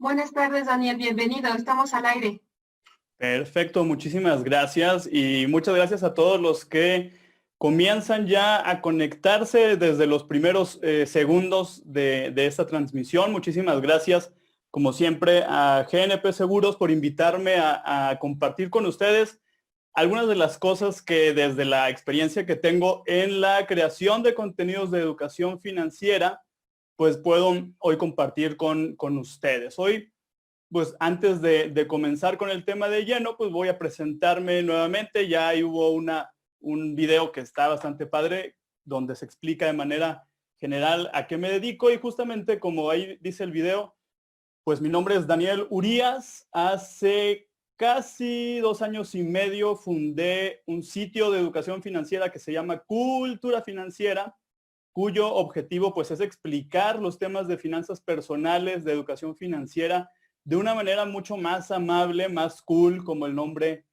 Buenas tardes, Daniel. Bienvenido. Estamos al aire. Perfecto, muchísimas gracias y muchas gracias a todos los que comienzan ya a conectarse desde los primeros segundos de esta transmisión. Muchísimas gracias, como siempre, a GNP Seguros por invitarme a compartir con ustedes algunas de las cosas que desde la experiencia que tengo en la creación de contenidos de educación financiera, pues puedo hoy compartir con ustedes. Hoy, pues antes de comenzar con el tema de lleno, pues voy a presentarme nuevamente. Ya ahí hubo un video que está bastante padre, donde se explica de manera general a qué me dedico y justamente como ahí dice el video, pues mi nombre es Daniel Urías. Hace casi 2 años y medio fundé un sitio de educación financiera que se llama Cultura Financiera, cuyo objetivo pues es explicar los temas de finanzas personales, de educación financiera, de una manera mucho más amable, más cool, como el nombre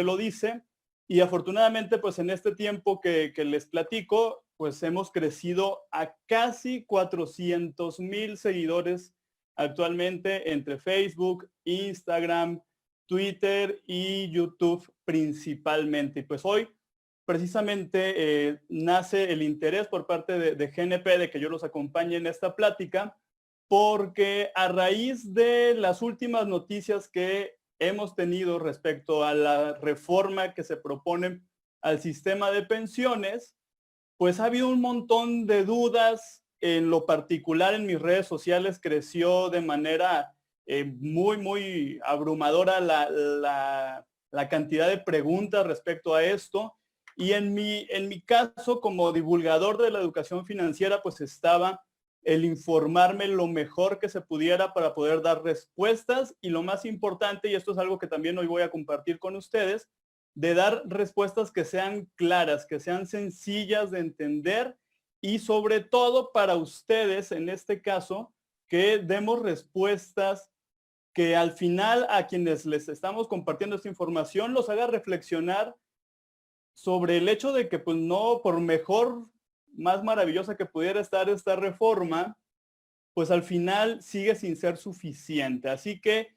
lo dice. Y afortunadamente, pues en este tiempo que les platico, pues hemos crecido a casi 400,000 seguidores actualmente entre Facebook, Instagram, Twitter y YouTube principalmente. Y pues hoy precisamente nace el interés por parte de GNP de que yo los acompañe en esta plática, porque a raíz de las últimas noticias que hemos tenido respecto a la reforma que se propone al sistema de pensiones, pues ha habido un montón de dudas. En lo particular en mis redes sociales creció de manera muy abrumadora la cantidad de preguntas respecto a esto. Y en mi caso, como divulgador de la educación financiera, pues estaba el informarme lo mejor que se pudiera para poder dar respuestas y lo más importante, y esto es algo que también hoy voy a compartir con ustedes, de dar respuestas que sean claras, que sean sencillas de entender y sobre todo para ustedes, en este caso, que demos respuestas que al final a quienes les estamos compartiendo esta información los haga reflexionar sobre el hecho de que pues no, por mejor, más maravillosa que pudiera estar esta reforma, pues al final sigue sin ser suficiente. Así que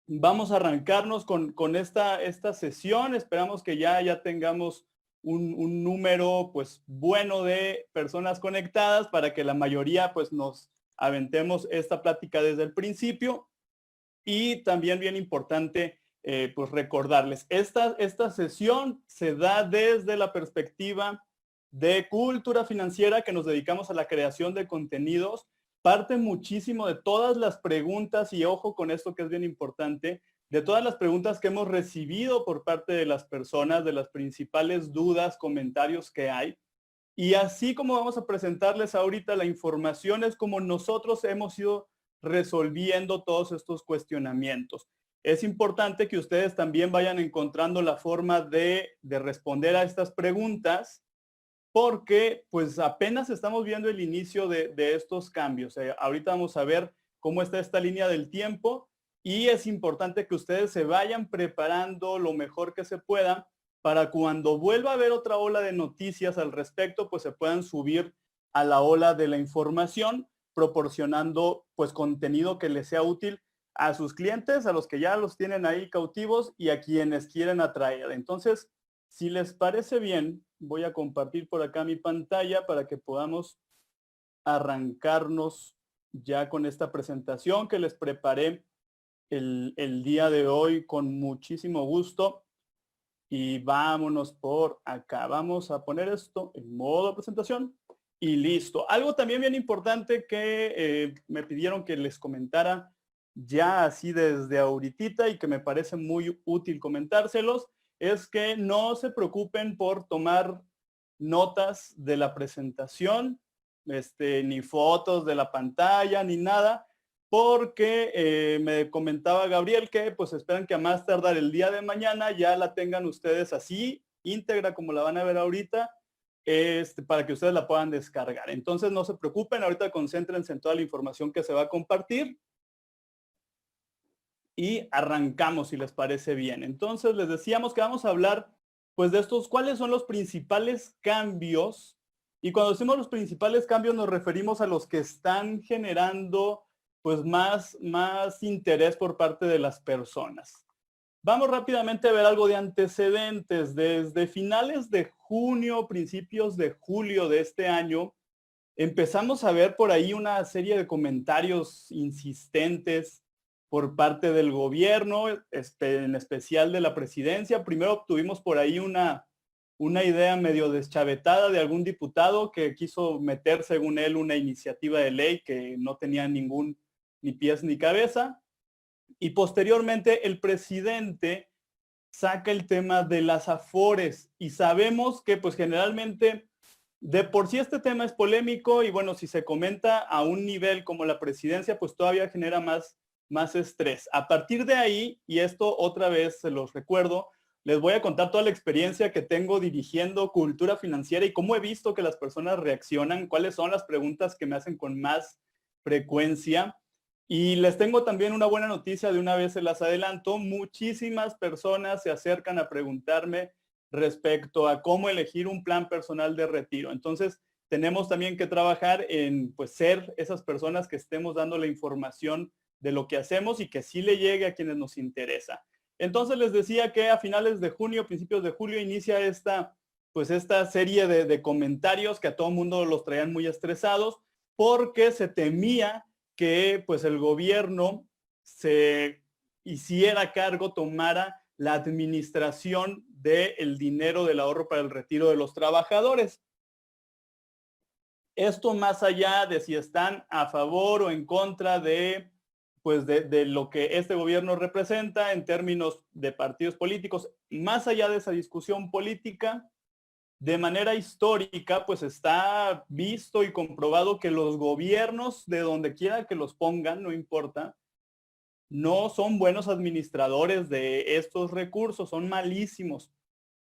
vamos a arrancarnos con esta sesión. Esperamos que ya tengamos un número pues bueno de personas conectadas para que la mayoría pues nos aventemos esta plática desde el principio. Y también bien importante pues recordarles, esta sesión se da desde la perspectiva de cultura financiera, que nos dedicamos a la creación de contenidos. Parte muchísimo de todas las preguntas, y ojo con esto que es bien importante, de todas las preguntas que hemos recibido por parte de las personas, de las principales dudas, comentarios que hay. Y así como vamos a presentarles ahorita la información, es como nosotros hemos ido resolviendo todos estos cuestionamientos. Es importante que ustedes también vayan encontrando la forma de responder a estas preguntas, porque pues apenas estamos viendo el inicio de estos cambios. Ahorita vamos a ver cómo está esta línea del tiempo y es importante que ustedes se vayan preparando lo mejor que se pueda para cuando vuelva a haber otra ola de noticias al respecto, pues se puedan subir a la ola de la información, proporcionando pues contenido que les sea útil a sus clientes, a los que ya los tienen ahí cautivos y a quienes quieren atraer. Entonces, Si les parece bien, voy a compartir por acá mi pantalla para que podamos arrancarnos ya con esta presentación que les preparé el día de hoy con muchísimo gusto. Y vámonos por acá. Vamos a poner esto en modo presentación y listo. Algo también bien importante que me pidieron que les comentara ya así desde ahorita y que me parece muy útil comentárselos, es que no se preocupen por tomar notas de la presentación, ni fotos de la pantalla, ni nada, porque me comentaba Gabriel que pues esperan que a más tardar el día de mañana ya la tengan ustedes así, íntegra como la van a ver ahorita, para que ustedes la puedan descargar. Entonces no se preocupen, ahorita concéntrense en toda la información que se va a compartir y arrancamos si les parece bien. Entonces les decíamos que vamos a hablar pues de estos, cuáles son los principales cambios, y cuando decimos los principales cambios nos referimos a los que están generando pues más interés por parte de las personas. Vamos rápidamente a ver algo de antecedentes. Desde finales de junio, principios de julio de este año, empezamos a ver por ahí una serie de comentarios insistentes por parte del gobierno, en especial de la presidencia. Primero obtuvimos por ahí una idea medio deschavetada de algún diputado que quiso meter, según él, una iniciativa de ley que no tenía ni pies ni cabeza. Y posteriormente el presidente saca el tema de las afores y sabemos que pues generalmente de por sí este tema es polémico y bueno, si se comenta a un nivel como la presidencia, pues todavía genera más estrés. A partir de ahí, y esto otra vez se los recuerdo, les voy a contar toda la experiencia que tengo dirigiendo cultura financiera y cómo he visto que las personas reaccionan, cuáles son las preguntas que me hacen con más frecuencia. Y les tengo también una buena noticia, de una vez se las adelanto. Muchísimas personas se acercan a preguntarme respecto a cómo elegir un plan personal de retiro. Entonces, tenemos también que trabajar en pues ser esas personas que estemos dando la información de lo que hacemos y que sí le llegue a quienes nos interesa. Entonces les decía que a finales de junio, principios de julio, inicia esta serie de comentarios que a todo mundo los traían muy estresados porque se temía que pues el gobierno se hiciera cargo, tomara la administración del dinero del ahorro para el retiro de los trabajadores. Esto más allá de si están a favor o en contra de lo que este gobierno representa en términos de partidos políticos, más allá de esa discusión política, de manera histórica, pues está visto y comprobado que los gobiernos, de donde quiera que los pongan, no importa, no son buenos administradores de estos recursos, son malísimos.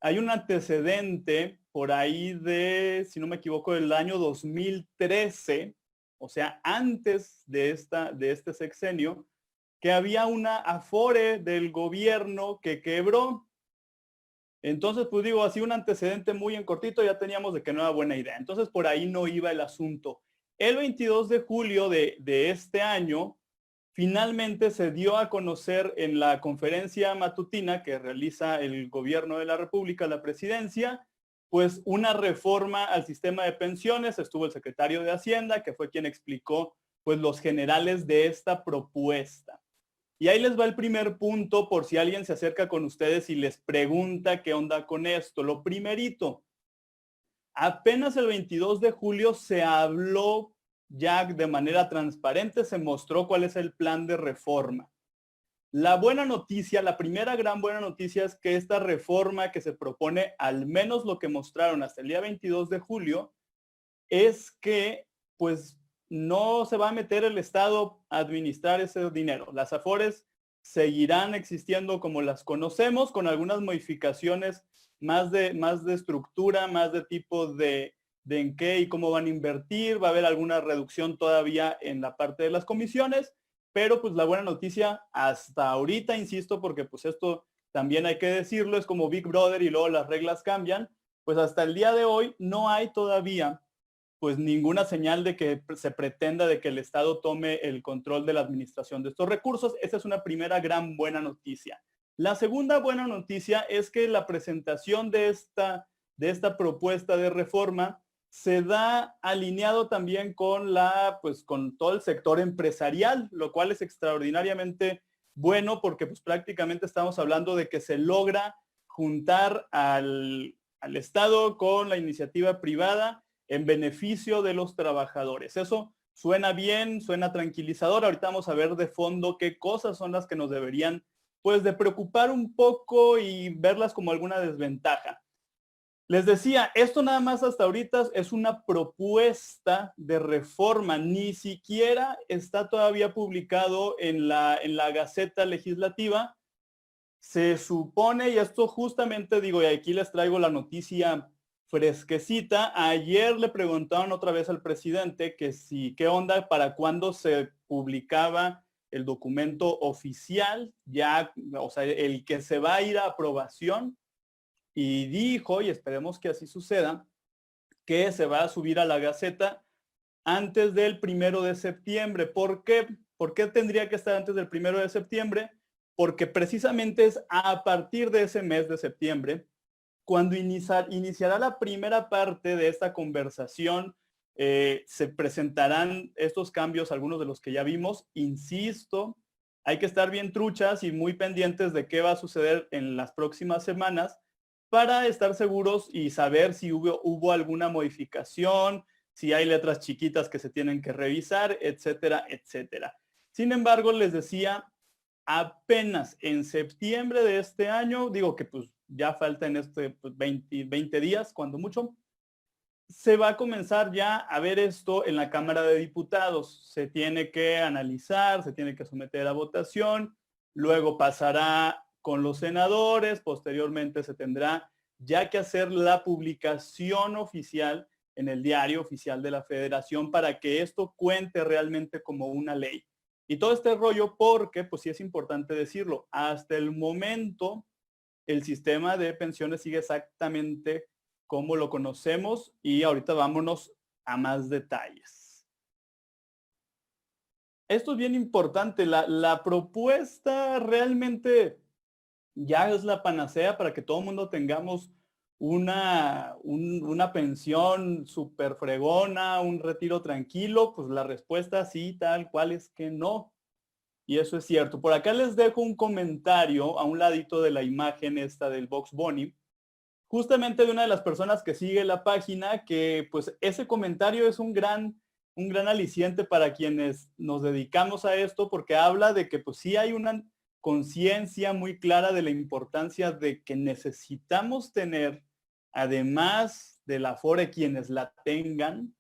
Hay un antecedente por ahí de, si no me equivoco, del año 2013, o sea, antes de este sexenio, que había una afore del gobierno que quebró. Entonces, pues digo, así un antecedente muy en cortito, ya teníamos de que no era buena idea. Entonces, por ahí no iba el asunto. El 22 de julio de este año, finalmente se dio a conocer en la conferencia matutina que realiza el gobierno de la República, la presidencia, pues una reforma al sistema de pensiones. Estuvo el secretario de Hacienda, que fue quien explicó pues los generales de esta propuesta. Y ahí les va el primer punto por si alguien se acerca con ustedes y les pregunta qué onda con esto. Lo primerito, apenas el 22 de julio se habló ya de manera transparente, se mostró cuál es el plan de reforma. La buena noticia, la primera gran buena noticia es que esta reforma que se propone, al menos lo que mostraron hasta el día 22 de julio, es que pues no se va a meter el Estado a administrar ese dinero. Las afores seguirán existiendo como las conocemos, con algunas modificaciones más de estructura, más de tipo de en qué y cómo van a invertir. Va a haber alguna reducción todavía en la parte de las comisiones, pero pues la buena noticia hasta ahorita, insisto, porque pues esto también hay que decirlo, es como Big Brother y luego las reglas cambian, pues hasta el día de hoy no hay todavía pues ninguna señal de que se pretenda de que el Estado tome el control de la administración de estos recursos. Esa es una primera gran buena noticia. La segunda buena noticia es que la presentación de esta propuesta de reforma se da alineado también con con todo el sector empresarial, lo cual es extraordinariamente bueno porque pues prácticamente estamos hablando de que se logra juntar al Estado con la iniciativa privada en beneficio de los trabajadores. Eso suena bien, suena tranquilizador. Ahorita vamos a ver de fondo qué cosas son las que nos deberían pues de preocupar un poco y verlas como alguna desventaja. Les decía, esto nada más hasta ahorita es una propuesta de reforma, ni siquiera está todavía publicado en la Gaceta Legislativa. Se supone, y esto justamente digo, y aquí les traigo la noticia fresquecita, ayer le preguntaron otra vez al presidente que si, qué onda, para cuándo se publicaba el documento oficial, ya, o sea, el que se va a ir a aprobación, y dijo, y esperemos que así suceda, que se va a subir a la Gaceta antes del 1 de septiembre. ¿Por qué? ¿Por qué tendría que estar antes del 1 de septiembre? Porque precisamente es a partir de ese mes de septiembre cuando iniciará la primera parte de esta conversación. Se presentarán estos cambios, algunos de los que ya vimos. Insisto, hay que estar bien truchas y muy pendientes de qué va a suceder en las próximas semanas para estar seguros y saber si hubo alguna modificación, si hay letras chiquitas que se tienen que revisar, etcétera, etcétera. Sin embargo, les decía, apenas en septiembre de este año, digo que pues ya falta en 20 días, cuando mucho, se va a comenzar ya a ver esto en la Cámara de Diputados. Se tiene que analizar, se tiene que someter a votación, luego pasará con los senadores, posteriormente se tendrá ya que hacer la publicación oficial en el Diario Oficial de la Federación para que esto cuente realmente como una ley. Y todo este rollo porque, pues sí es importante decirlo, hasta el momento el sistema de pensiones sigue exactamente como lo conocemos y ahorita vámonos a más detalles. Esto es bien importante, la propuesta realmente ya es la panacea para que todo el mundo tengamos una pensión súper fregona, un retiro tranquilo. Pues la respuesta sí, tal cual es que no. Y eso es cierto. Por acá les dejo un comentario a un ladito de la imagen esta del Box Bunny, justamente de una de las personas que sigue la página, que pues ese comentario es un gran aliciente para quienes nos dedicamos a esto, porque habla de que pues sí hay una conciencia muy clara de la importancia de que necesitamos tener, además de la Afore quienes la tengan,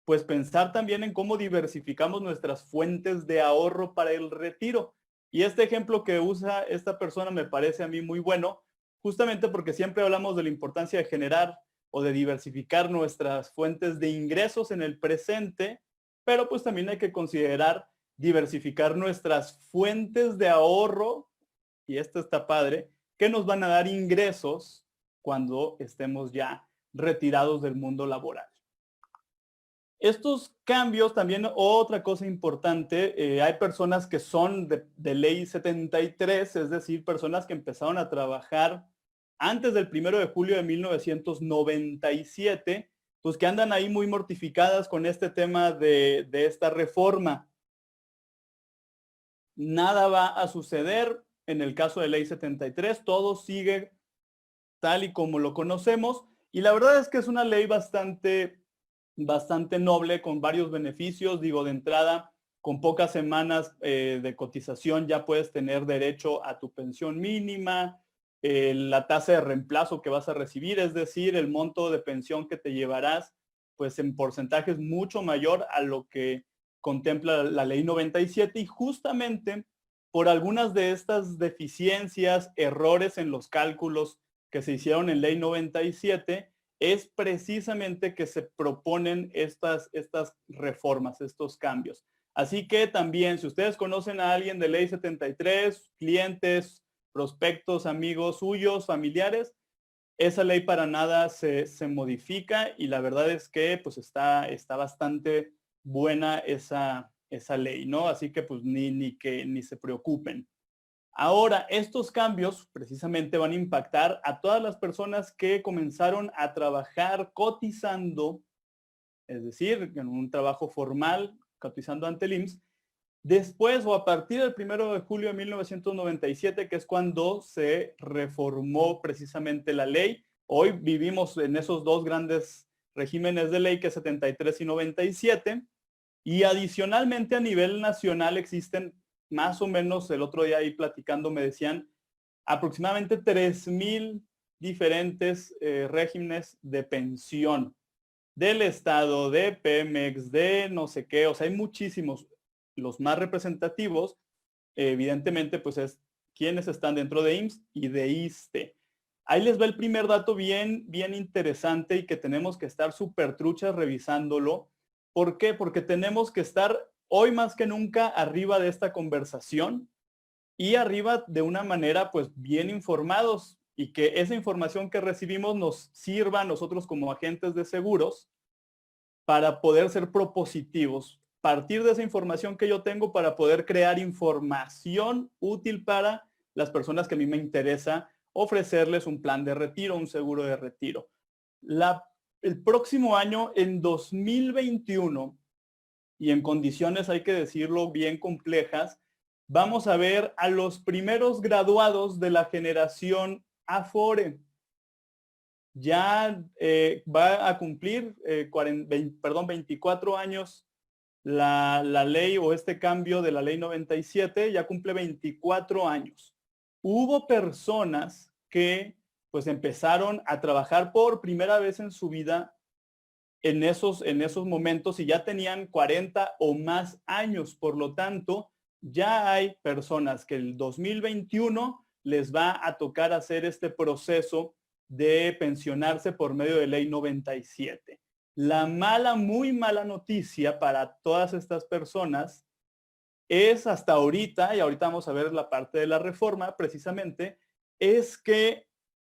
pues pensar también en cómo diversificamos nuestras fuentes de ahorro para el retiro. Y este ejemplo que usa esta persona me parece a mí muy bueno, justamente porque siempre hablamos de la importancia de generar o de diversificar nuestras fuentes de ingresos en el presente, pero pues también hay que considerar diversificar nuestras fuentes de ahorro, y esto está padre, que nos van a dar ingresos cuando estemos ya retirados del mundo laboral. Estos cambios, también otra cosa importante, hay personas que son de ley 73, es decir, personas que empezaron a trabajar antes del 1 de julio de 1997, pues que andan ahí muy mortificadas con este tema de esta reforma. Nada va a suceder en el caso de ley 73, todo sigue tal y como lo conocemos, y la verdad es que es una ley bastante noble, con varios beneficios. Digo, de entrada, con pocas semanas de cotización ya puedes tener derecho a tu pensión mínima, la tasa de reemplazo que vas a recibir, es decir, el monto de pensión que te llevarás, pues en porcentaje es mucho mayor a lo que contempla la ley 97, y justamente por algunas de estas deficiencias, errores en los cálculos que se hicieron en ley 97, es precisamente que se proponen estas reformas, estos cambios. Así que también, si ustedes conocen a alguien de ley 73, clientes, prospectos, amigos suyos, familiares, esa ley para nada se modifica, y la verdad es que pues está bastante buena esa ley, ¿no? Así que pues ni se preocupen. Ahora, estos cambios precisamente van a impactar a todas las personas que comenzaron a trabajar cotizando, es decir, en un trabajo formal, cotizando ante el IMSS, después o a partir del 1 de julio de 1997, que es cuando se reformó precisamente la ley. Hoy vivimos en esos dos grandes regímenes de ley, que es 73 y 97, y adicionalmente a nivel nacional existen más o menos, el otro día ahí platicando me decían, aproximadamente 3,000 diferentes regímenes de pensión del Estado, de Pemex, de no sé qué, o sea, hay muchísimos. Los más representativos, evidentemente, pues es quienes están dentro de IMSS y de ISSSTE. Ahí les va el primer dato bien interesante y que tenemos que estar súper truchas revisándolo. ¿Por qué? Porque tenemos que estar hoy más que nunca arriba de esta conversación y arriba de una manera pues bien informados y que esa información que recibimos nos sirva a nosotros como agentes de seguros para poder ser propositivos, partir de esa información que yo tengo para poder crear información útil para las personas que a mí me interesa ofrecerles un plan de retiro, un seguro de retiro. El próximo año, en 2021, y en condiciones, hay que decirlo, bien complejas, vamos a ver a los primeros graduados de la generación Afore. Ya va a cumplir 24 años la ley o este cambio de la ley 97, ya cumple 24 años. Hubo personas que pues empezaron a trabajar por primera vez en su vida en esos momentos y ya tenían 40 o más años. Por lo tanto, ya hay personas que el 2021 les va a tocar hacer este proceso de pensionarse por medio de ley 97. La mala, muy mala noticia para todas estas personas es hasta ahorita, y ahorita vamos a ver la parte de la reforma precisamente, es que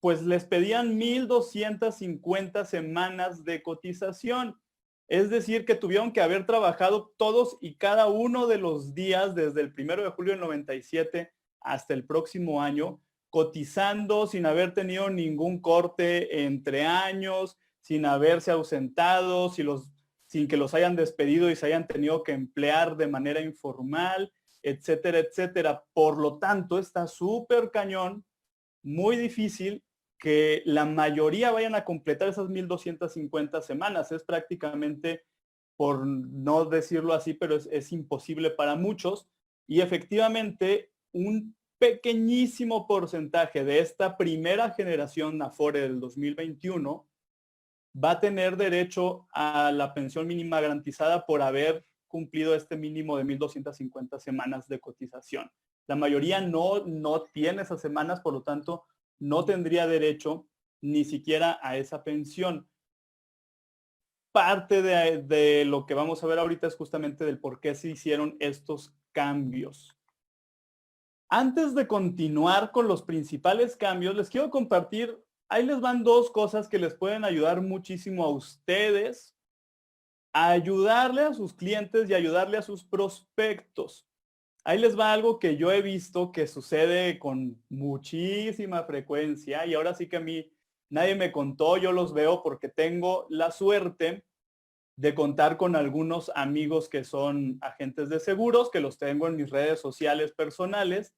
pues les pedían 1,250 semanas de cotización. Es decir, que tuvieron que haber trabajado todos y cada uno de los días desde el 1 de julio del 97 hasta el próximo año, cotizando sin haber tenido ningún corte entre años, sin haberse ausentado, sin que los hayan despedido y se hayan tenido que emplear de manera informal, etcétera, etcétera. Por lo tanto, está súper cañón, muy difícil que la mayoría vayan a completar esas 1,250 semanas. Es prácticamente, por no decirlo así, pero es imposible para muchos. Y efectivamente, un pequeñísimo porcentaje de esta primera generación Afore del 2021 va a tener derecho a la pensión mínima garantizada por haber cumplido este mínimo de 1,250 semanas de cotización. La mayoría no tiene esas semanas, por lo tanto, no tendría derecho ni siquiera a esa pensión. Parte de lo que vamos a ver ahorita es justamente del por qué se hicieron estos cambios. Antes de continuar con los principales cambios, les quiero compartir, ahí les van dos cosas que les pueden ayudar muchísimo a ustedes, a ayudarle a sus clientes y ayudarle a sus prospectos. Ahí les va algo que yo he visto que sucede con muchísima frecuencia y ahora sí que a mí nadie me contó, yo los veo porque tengo la suerte de contar con algunos amigos que son agentes de seguros, que los tengo en mis redes sociales personales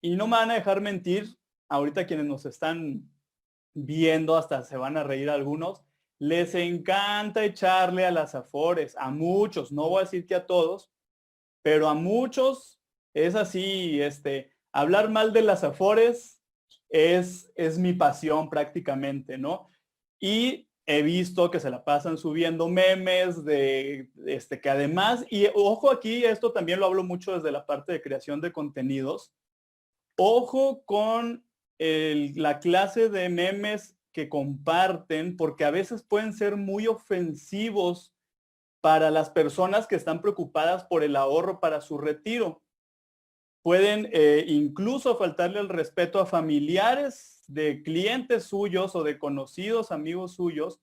y no me van a dejar mentir, ahorita quienes nos están viendo hasta se van a reír algunos, les encanta echarle a las Afores, a muchos, no voy a decir que a todos, pero a muchos es así, hablar mal de las Afores es mi pasión prácticamente, ¿no? Y he visto que se la pasan subiendo memes de, que además, y ojo aquí, esto también lo hablo mucho desde la parte de creación de contenidos, ojo con la clase de memes que comparten, porque a veces pueden ser muy ofensivos para las personas que están preocupadas por el ahorro para su retiro. Pueden incluso faltarle el respeto a familiares de clientes suyos o de conocidos amigos suyos,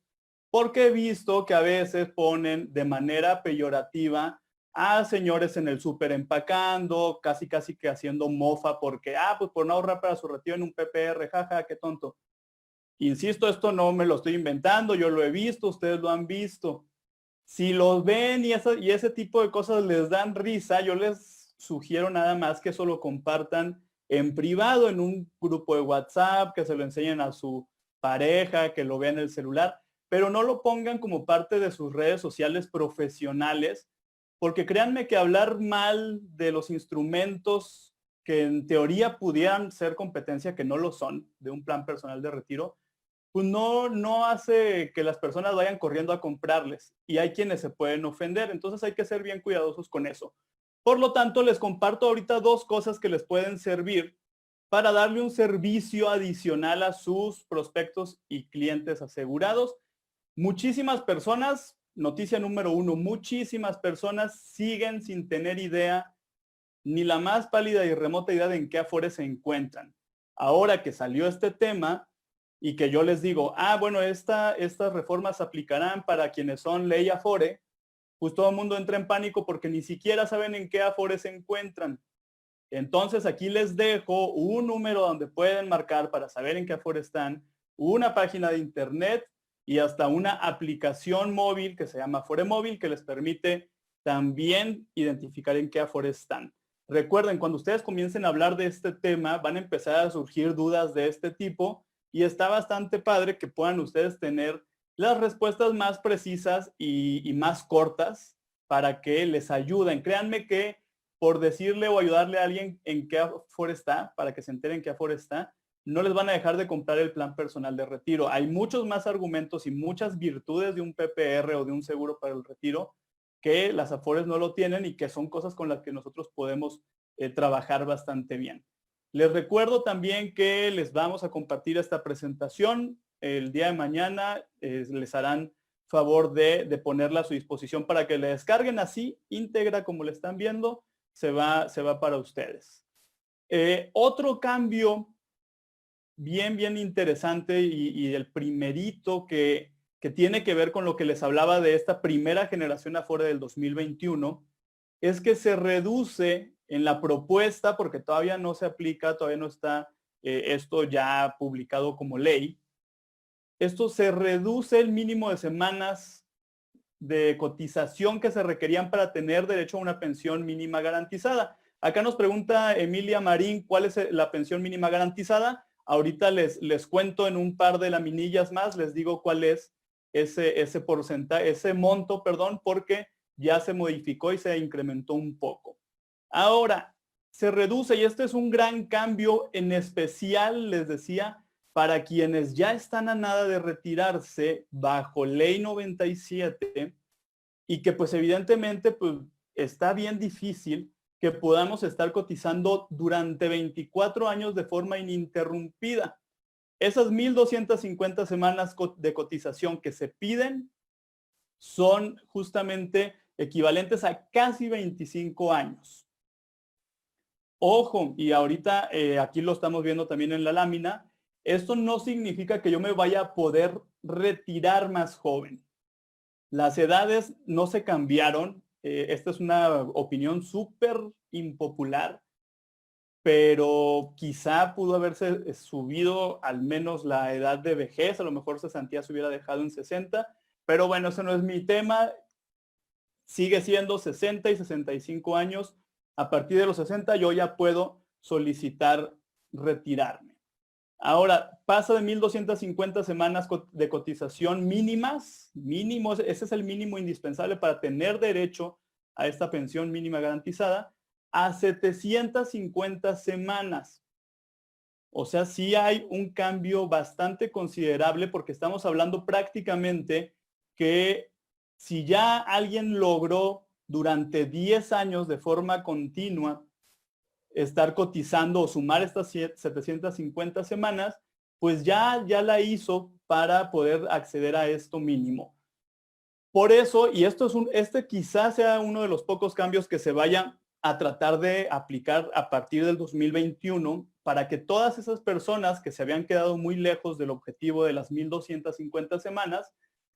porque he visto que a veces ponen de manera peyorativa a señores en el súper empacando, casi que haciendo mofa porque, pues por no ahorrar para su retiro en un PPR, jaja, qué tonto. Insisto, esto no me lo estoy inventando, yo lo he visto, ustedes lo han visto. Si los ven y ese tipo de cosas les dan risa, yo les sugiero nada más que eso lo compartan en privado, en un grupo de WhatsApp, que se lo enseñen a su pareja, que lo vean en el celular, pero no lo pongan como parte de sus redes sociales profesionales, porque créanme que hablar mal de los instrumentos que en teoría pudieran ser competencia, que no lo son, de un plan personal de retiro, pues no hace que las personas vayan corriendo a comprarles y hay quienes se pueden ofender. Entonces hay que ser bien cuidadosos con eso. Por lo tanto, les comparto ahorita 2 cosas que les pueden servir para darle un servicio adicional a sus prospectos y clientes asegurados. Muchísimas personas, noticia número 1, muchísimas personas siguen sin tener idea, ni la más pálida y remota idea de en qué afores se encuentran. Ahora que salió este tema, y que yo les digo, bueno, estas reformas aplicarán para quienes son ley Afore, pues todo el mundo entra en pánico porque ni siquiera saben en qué Afore se encuentran. Entonces aquí les dejo un número donde pueden marcar para saber en qué Afore están, una página de internet y hasta una aplicación móvil que se llama Afore Móvil que les permite también identificar en qué Afore están. Recuerden, cuando ustedes comiencen a hablar de este tema, van a empezar a surgir dudas de este tipo y está bastante padre que puedan ustedes tener las respuestas más precisas y más cortas para que les ayuden. Créanme que por decirle o ayudarle a alguien en qué Afore está, para que se enteren qué Afore está, no les van a dejar de comprar el plan personal de retiro. Hay muchos más argumentos y muchas virtudes de un PPR o de un seguro para el retiro que las Afores no lo tienen y que son cosas con las que nosotros podemos trabajar bastante bien. Les recuerdo también que les vamos a compartir esta presentación el día de mañana. Les harán favor de ponerla a su disposición para que le descarguen así, íntegra como le están viendo, se va para ustedes. Otro cambio bien interesante y el primerito que tiene que ver con lo que les hablaba de esta primera generación Afore del 2021, es que se reduce en la propuesta, porque todavía no se aplica, todavía no está esto ya publicado como ley. Esto se reduce el mínimo de semanas de cotización que se requerían para tener derecho a una pensión mínima garantizada. Acá nos pregunta Emilia Marín cuál es la pensión mínima garantizada. Ahorita les cuento en un par de laminillas más, les digo cuál es ese porcentaje, ese monto, perdón, porque ya se modificó y se incrementó un poco. Ahora, se reduce, y este es un gran cambio, en especial, les decía, para quienes ya están a nada de retirarse bajo ley 97 y que pues evidentemente pues está bien difícil que podamos estar cotizando durante 24 años de forma ininterrumpida. Esas 1,250 semanas de cotización que se piden son justamente equivalentes a casi 25 años. Ojo, y ahorita aquí lo estamos viendo también en la lámina, esto no significa que yo me vaya a poder retirar más joven. Las edades no se cambiaron. Esta es una opinión súper impopular, pero quizá pudo haberse subido al menos la edad de vejez. A lo mejor cesantía se hubiera dejado en 60, pero bueno, ese no es mi tema. Sigue siendo 60 y 65 años. A partir de los 60 yo ya puedo solicitar retirarme. Ahora, pasa de 1,250 semanas de cotización mínimas, mínimo, ese es el mínimo indispensable para tener derecho a esta pensión mínima garantizada, a 750 semanas. O sea, sí hay un cambio bastante considerable porque estamos hablando prácticamente que si ya alguien logró durante 10 años de forma continua estar cotizando o sumar estas 750 semanas, pues ya la hizo para poder acceder a esto mínimo. Por eso, y este quizás sea uno de los pocos cambios que se vaya a tratar de aplicar a partir del 2021 para que todas esas personas que se habían quedado muy lejos del objetivo de las 1,250 semanas,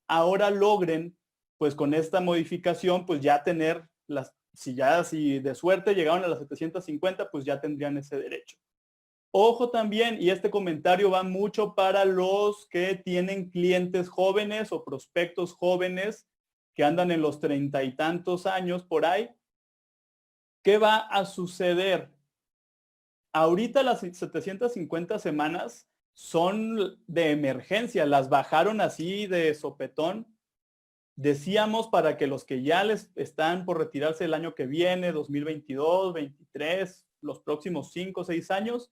ahora logren, pues con esta modificación, pues ya tener las si de suerte llegaron a las 750, pues ya tendrían ese derecho. Ojo también, y este comentario va mucho para los que tienen clientes jóvenes o prospectos jóvenes que andan en los 30 y tantos años por ahí. ¿Qué va a suceder? Ahorita las 750 semanas son de emergencia, las bajaron así de sopetón. Decíamos para que los que ya les están por retirarse el año que viene, 2022, 2023, los próximos 5 o 6 años,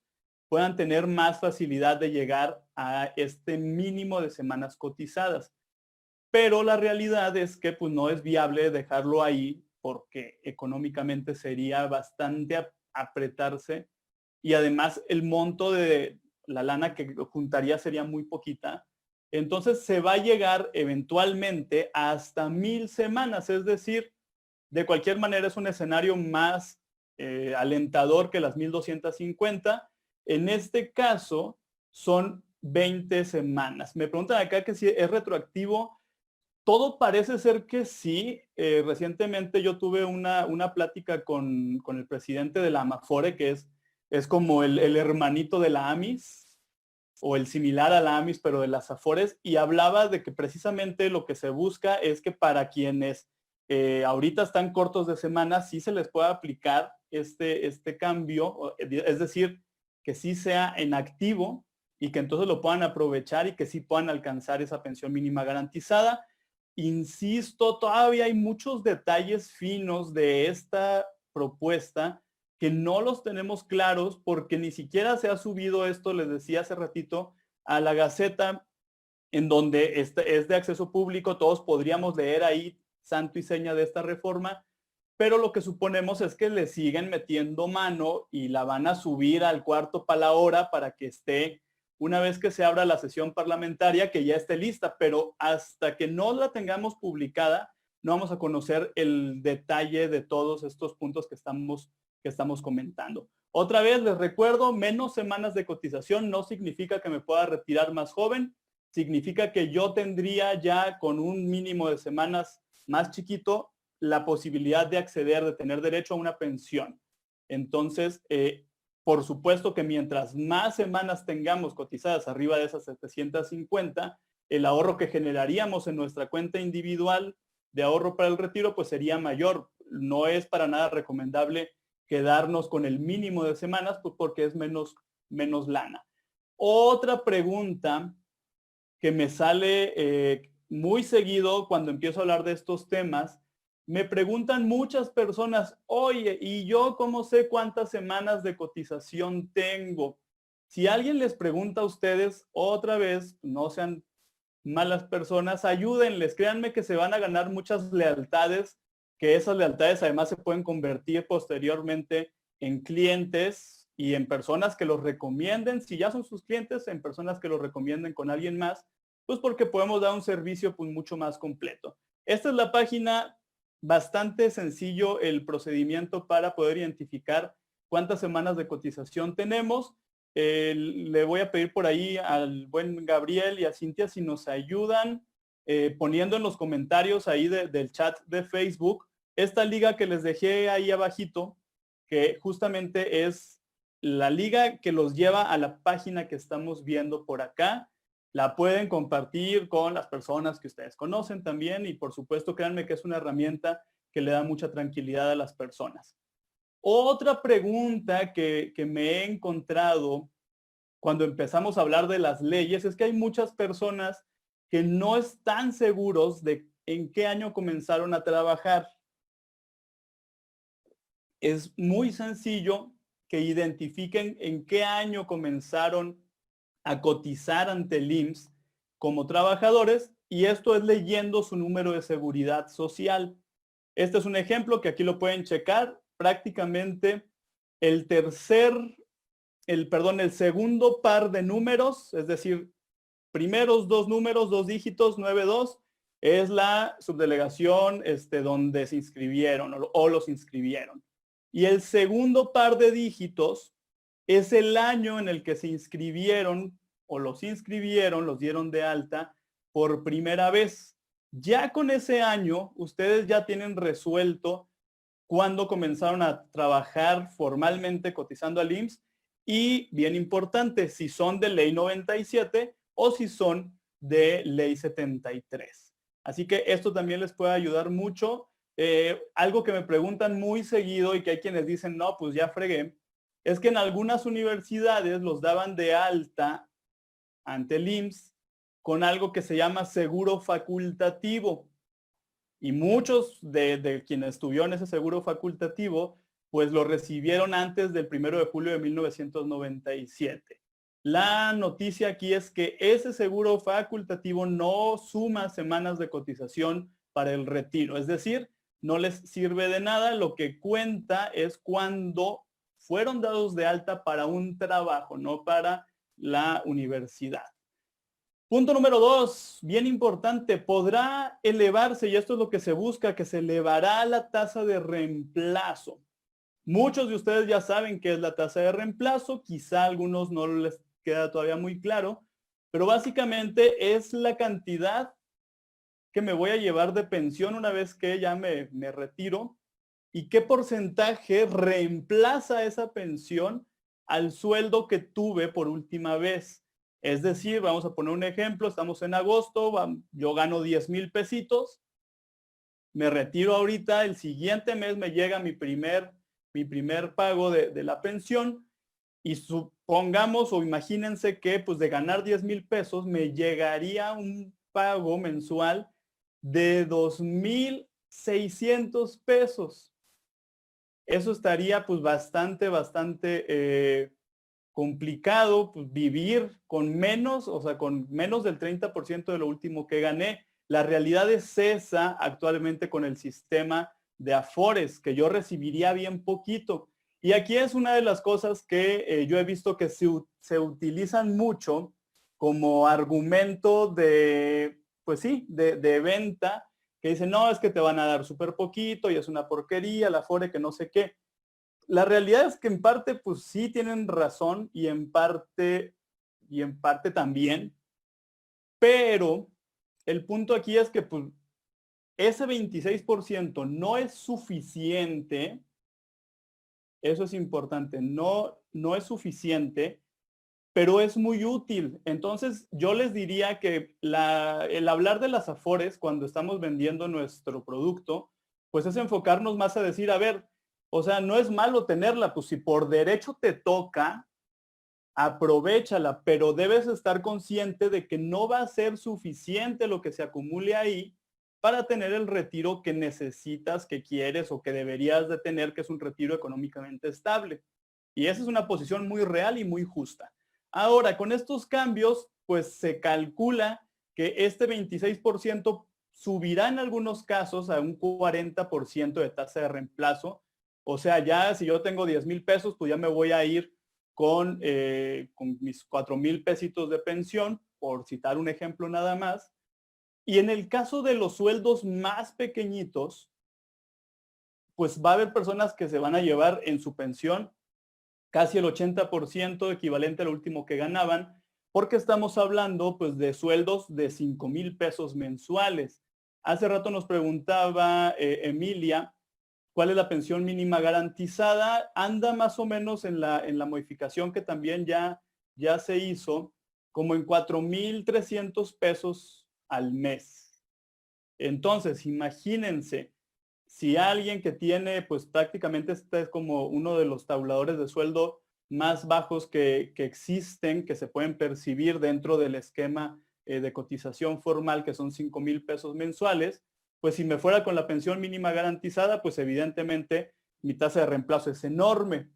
puedan tener más facilidad de llegar a este mínimo de semanas cotizadas. Pero la realidad es que pues no es viable dejarlo ahí porque económicamente sería bastante apretarse y además el monto de la lana que juntaría sería muy poquita. Entonces se va a llegar eventualmente hasta 1000 semanas, es decir, de cualquier manera es un escenario más alentador que las 1250. En este caso son 20 semanas. Me preguntan acá que si es retroactivo. Todo parece ser que sí. Recientemente yo tuve una plática con el presidente de la Amafore, que es como el hermanito de la AMIS, o el similar a la AMIS, pero de las Afores, y hablaba de que precisamente lo que se busca es que para quienes ahorita están cortos de semana, sí se les pueda aplicar este cambio, es decir, que sí sea en activo y que entonces lo puedan aprovechar y que sí puedan alcanzar esa pensión mínima garantizada. Insisto, todavía hay muchos detalles finos de esta propuesta que no los tenemos claros porque ni siquiera se ha subido esto, les decía hace ratito, a la Gaceta, en donde es de acceso público, todos podríamos leer ahí santo y seña de esta reforma, pero lo que suponemos es que le siguen metiendo mano y la van a subir al cuarto para la hora para que esté, una vez que se abra la sesión parlamentaria, que ya esté lista, pero hasta que no la tengamos publicada, no vamos a conocer el detalle de todos estos puntos que estamos comentando. Otra vez les recuerdo, menos semanas de cotización no significa que me pueda retirar más joven, significa que yo tendría ya con un mínimo de semanas más chiquito la posibilidad de acceder, de tener derecho a una pensión. Entonces, por supuesto que mientras más semanas tengamos cotizadas arriba de esas 750, el ahorro que generaríamos en nuestra cuenta individual de ahorro para el retiro, pues sería mayor. No es para nada recomendable quedarnos con el mínimo de semanas, pues porque es menos lana. Otra pregunta que me sale muy seguido cuando empiezo a hablar de estos temas, me preguntan muchas personas, oye, ¿y yo cómo sé cuántas semanas de cotización tengo? Si alguien les pregunta a ustedes, otra vez, no sean malas personas, ayúdenles, créanme que se van a ganar muchas lealtades, que esas lealtades además se pueden convertir posteriormente en clientes y en personas que los recomienden, si ya son sus clientes, en personas que los recomienden con alguien más, pues porque podemos dar un servicio pues mucho más completo. Esta es la página, bastante sencillo el procedimiento para poder identificar cuántas semanas de cotización tenemos. Le voy a pedir por ahí al buen Gabriel y a Cintia si nos ayudan poniendo en los comentarios ahí del chat de Facebook esta liga que les dejé ahí abajito, que justamente es la liga que los lleva a la página que estamos viendo por acá. La pueden compartir con las personas que ustedes conocen también y por supuesto créanme que es una herramienta que le da mucha tranquilidad a las personas. Otra pregunta que me he encontrado cuando empezamos a hablar de las leyes es que hay muchas personas que no están seguros de en qué año comenzaron a trabajar. Es muy sencillo que identifiquen en qué año comenzaron a cotizar ante el IMSS como trabajadores y esto es leyendo su número de seguridad social. Este es un ejemplo que aquí lo pueden checar. Prácticamente el segundo par de números, es decir, primeros dos números, 2 dígitos, 92, es la subdelegación donde se inscribieron o los inscribieron. Y el segundo par de dígitos es el año en el que se inscribieron o los inscribieron, los dieron de alta por primera vez. Ya con ese año, ustedes ya tienen resuelto cuándo comenzaron a trabajar formalmente cotizando al IMSS y, bien importante, si son de ley 97 o si son de ley 73. Así que esto también les puede ayudar mucho. Algo que me preguntan muy seguido y que hay quienes dicen, no, pues ya fregué, es que en algunas universidades los daban de alta ante el IMSS con algo que se llama seguro facultativo. Y muchos de quienes tuvieron ese seguro facultativo, pues lo recibieron antes del 1 de julio de 1997. La noticia aquí es que ese seguro facultativo no suma semanas de cotización para el retiro. Es decir, no les sirve de nada. Lo que cuenta es cuando fueron dados de alta para un trabajo, no para la universidad. Punto número 2, bien importante, podrá elevarse, y esto es lo que se busca, que se elevará la tasa de reemplazo. Muchos de ustedes ya saben qué es la tasa de reemplazo, quizá a algunos no les queda todavía muy claro, pero básicamente es la cantidad que me voy a llevar de pensión una vez que ya me retiro y qué porcentaje reemplaza esa pensión al sueldo que tuve por última vez. Es decir, vamos a poner un ejemplo, estamos en agosto, yo gano 10,000 pesitos, me retiro ahorita, el siguiente mes me llega mi primer pago de la pensión y supongamos o imagínense que pues de ganar 10,000 pesos me llegaría un pago mensual de 2,600 pesos. Eso estaría pues bastante complicado, pues, vivir con menos, o sea, con menos del 30% de lo último que gané. La realidad es esa actualmente con el sistema de Afores, que yo recibiría bien poquito. Y aquí es una de las cosas que yo he visto que se utilizan mucho como argumento de, pues sí, de venta, que dicen, no, es que te van a dar súper poquito y es una porquería, la Afore, que no sé qué. La realidad es que en parte, pues sí tienen razón y en parte también, pero el punto aquí es que pues ese 26% no es suficiente, eso es importante, no es suficiente, pero es muy útil. Entonces yo les diría que el hablar de las Afores cuando estamos vendiendo nuestro producto, pues es enfocarnos más a decir, a ver, o sea, no es malo tenerla, pues si por derecho te toca, aprovéchala, pero debes estar consciente de que no va a ser suficiente lo que se acumule ahí para tener el retiro que necesitas, que quieres o que deberías de tener, que es un retiro económicamente estable. Y esa es una posición muy real y muy justa. Ahora, con estos cambios, pues se calcula que este 26% subirá en algunos casos a un 40% de tasa de reemplazo. O sea, ya si yo tengo 10,000 pesos, pues ya me voy a ir con mis 4,000 pesitos de pensión, por citar un ejemplo nada más. Y en el caso de los sueldos más pequeñitos, pues va a haber personas que se van a llevar en su pensión casi el 80% equivalente al último que ganaban, porque estamos hablando pues de sueldos de 5,000 pesos mensuales. Hace rato nos preguntaba Emilia, ¿cuál es la pensión mínima garantizada? Anda más o menos en la modificación que también ya se hizo, como en 4,300 pesos al mes. Entonces, imagínense, si alguien que tiene, pues prácticamente este es como uno de los tabuladores de sueldo más bajos que existen, que se pueden percibir dentro del esquema de cotización formal, que son 5,000 pesos mensuales, pues si me fuera con la pensión mínima garantizada, pues evidentemente mi tasa de reemplazo es enorme.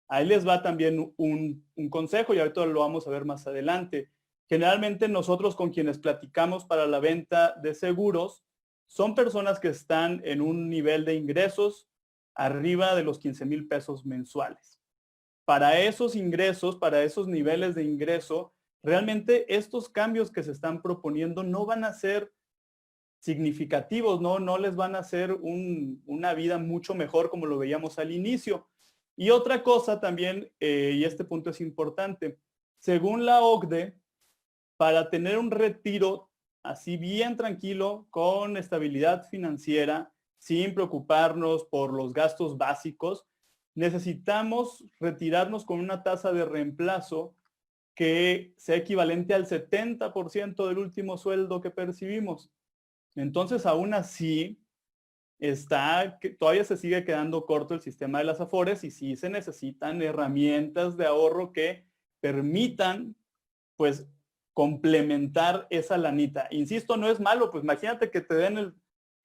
Ahí les va también un consejo y ahorita lo vamos a ver más adelante. Generalmente nosotros con quienes platicamos para la venta de seguros, son personas que están en un nivel de ingresos arriba de los 15,000 pesos mensuales. Para esos ingresos, para esos niveles de ingreso, realmente estos cambios que se están proponiendo no van a ser significativos, no les van a hacer una vida mucho mejor como lo veíamos al inicio. Y otra cosa también, y este punto es importante, según la OCDE, para tener un retiro así bien tranquilo, con estabilidad financiera, sin preocuparnos por los gastos básicos, necesitamos retirarnos con una tasa de reemplazo que sea equivalente al 70% del último sueldo que percibimos. Entonces, aún así, todavía se sigue quedando corto el sistema de las Afores y sí se necesitan herramientas de ahorro que permitan, pues, complementar esa lanita. Insisto, no es malo, pues imagínate que te den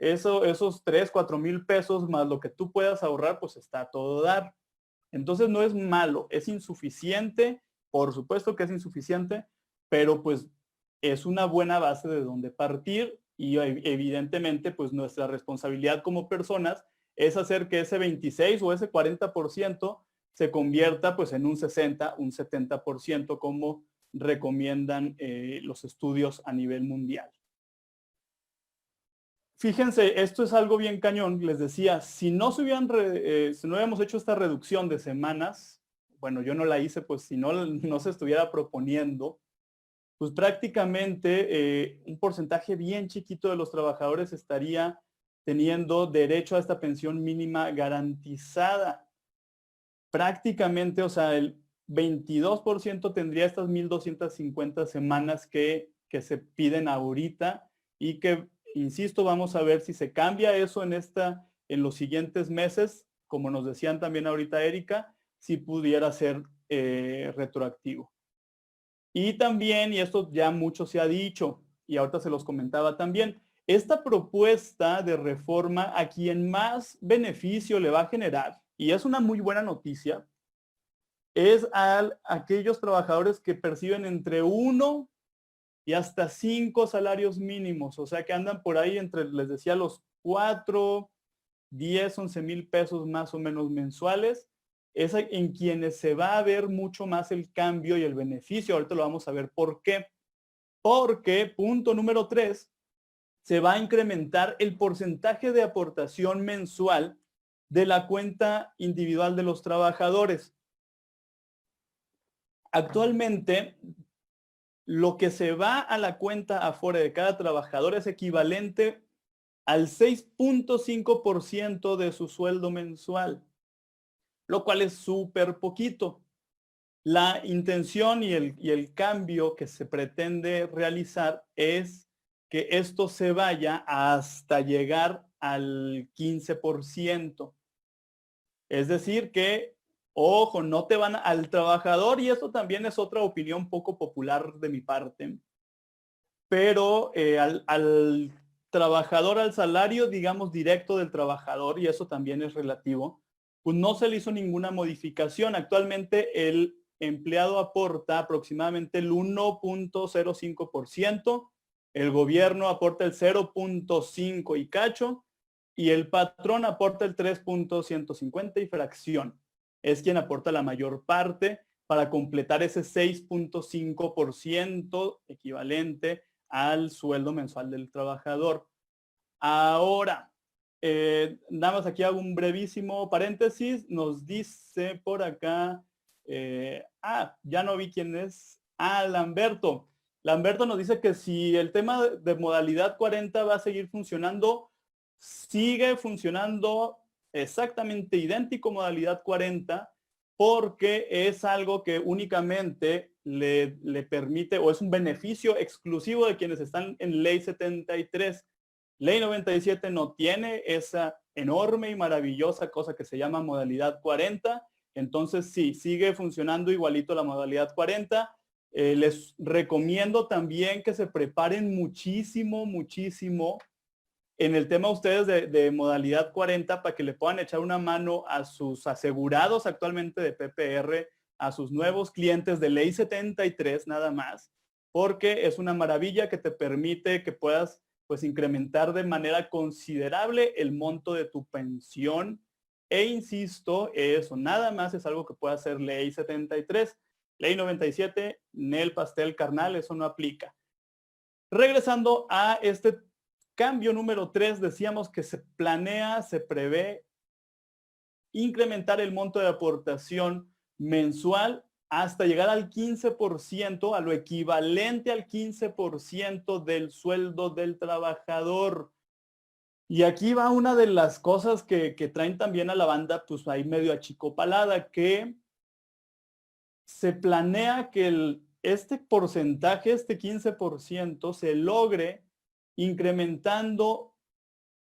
esos 3, 4 mil pesos más lo que tú puedas ahorrar, pues está a todo dar. Entonces no es malo, es insuficiente, por supuesto que es insuficiente, pero pues es una buena base de donde partir y evidentemente pues nuestra responsabilidad como personas es hacer que ese 26 o ese 40% se convierta pues en un 60, un 70% como recomiendan los estudios a nivel mundial. Fíjense, esto es algo bien cañón. Les decía, si no hubiéramos hecho esta reducción de semanas, bueno, yo no la hice, pues si no se estuviera proponiendo, pues prácticamente un porcentaje bien chiquito de los trabajadores estaría teniendo derecho a esta pensión mínima garantizada. Prácticamente, o sea, el 22% tendría estas 1,250 semanas que se piden ahorita y que, insisto, vamos a ver si se cambia eso en los siguientes meses, como nos decían también ahorita Erika, si pudiera ser retroactivo. Y también, y esto ya mucho se ha dicho, y ahorita se los comentaba también, esta propuesta de reforma a quien más beneficio le va a generar, y es una muy buena noticia, es a aquellos trabajadores que perciben entre 1 y hasta 5 salarios mínimos, o sea que andan por ahí entre, les decía, los 4, 10, 11 mil pesos más o menos mensuales, es en quienes se va a ver mucho más el cambio y el beneficio. Ahorita lo vamos a ver por qué. Porque, punto número 3, se va a incrementar el porcentaje de aportación mensual de la cuenta individual de los trabajadores. Actualmente, lo que se va a la cuenta Afore de cada trabajador es equivalente al 6.5% de su sueldo mensual, lo cual es súper poquito. La intención y el cambio que se pretende realizar es que esto se vaya hasta llegar al 15%. Es decir que, ojo, no te van al trabajador, y esto también es otra opinión poco popular de mi parte, pero al trabajador, al salario, digamos, directo del trabajador, y eso también es relativo, pues no se le hizo ninguna modificación. Actualmente el empleado aporta aproximadamente el 1.05%, el gobierno aporta el 0.5 y cacho, y el patrón aporta el 3.150 y fracción. Es quien aporta la mayor parte para completar ese 6.5% equivalente al sueldo mensual del trabajador. Ahora, nada más aquí hago un brevísimo paréntesis. Nos dice por acá, ya no vi quién es. Lamberto. Lamberto nos dice que si el tema de modalidad 40 va a seguir funcionando, sigue funcionando exactamente idéntico modalidad 40, porque es algo que únicamente le permite, o es un beneficio exclusivo de quienes están en ley 73. Ley 97 no tiene esa enorme y maravillosa cosa que se llama modalidad 40. Entonces sí, sigue funcionando igualito la modalidad 40. Les recomiendo también que se preparen muchísimo, muchísimo en el tema ustedes de modalidad 40 para que le puedan echar una mano a sus asegurados actualmente de PPR, a sus nuevos clientes de ley 73 nada más, porque es una maravilla que te permite que puedas pues incrementar de manera considerable el monto de tu pensión. E insisto, eso nada más es algo que puede hacer ley 73. Ley 97, Nel pastel carnal, eso no aplica. Regresando a este cambio número 3, decíamos que se prevé incrementar el monto de aportación mensual hasta llegar al 15%, a lo equivalente al 15% del sueldo del trabajador. Y aquí va una de las cosas que traen también a la banda, pues ahí medio achicopalada, que se planea que este porcentaje, este 15%, se logre incrementando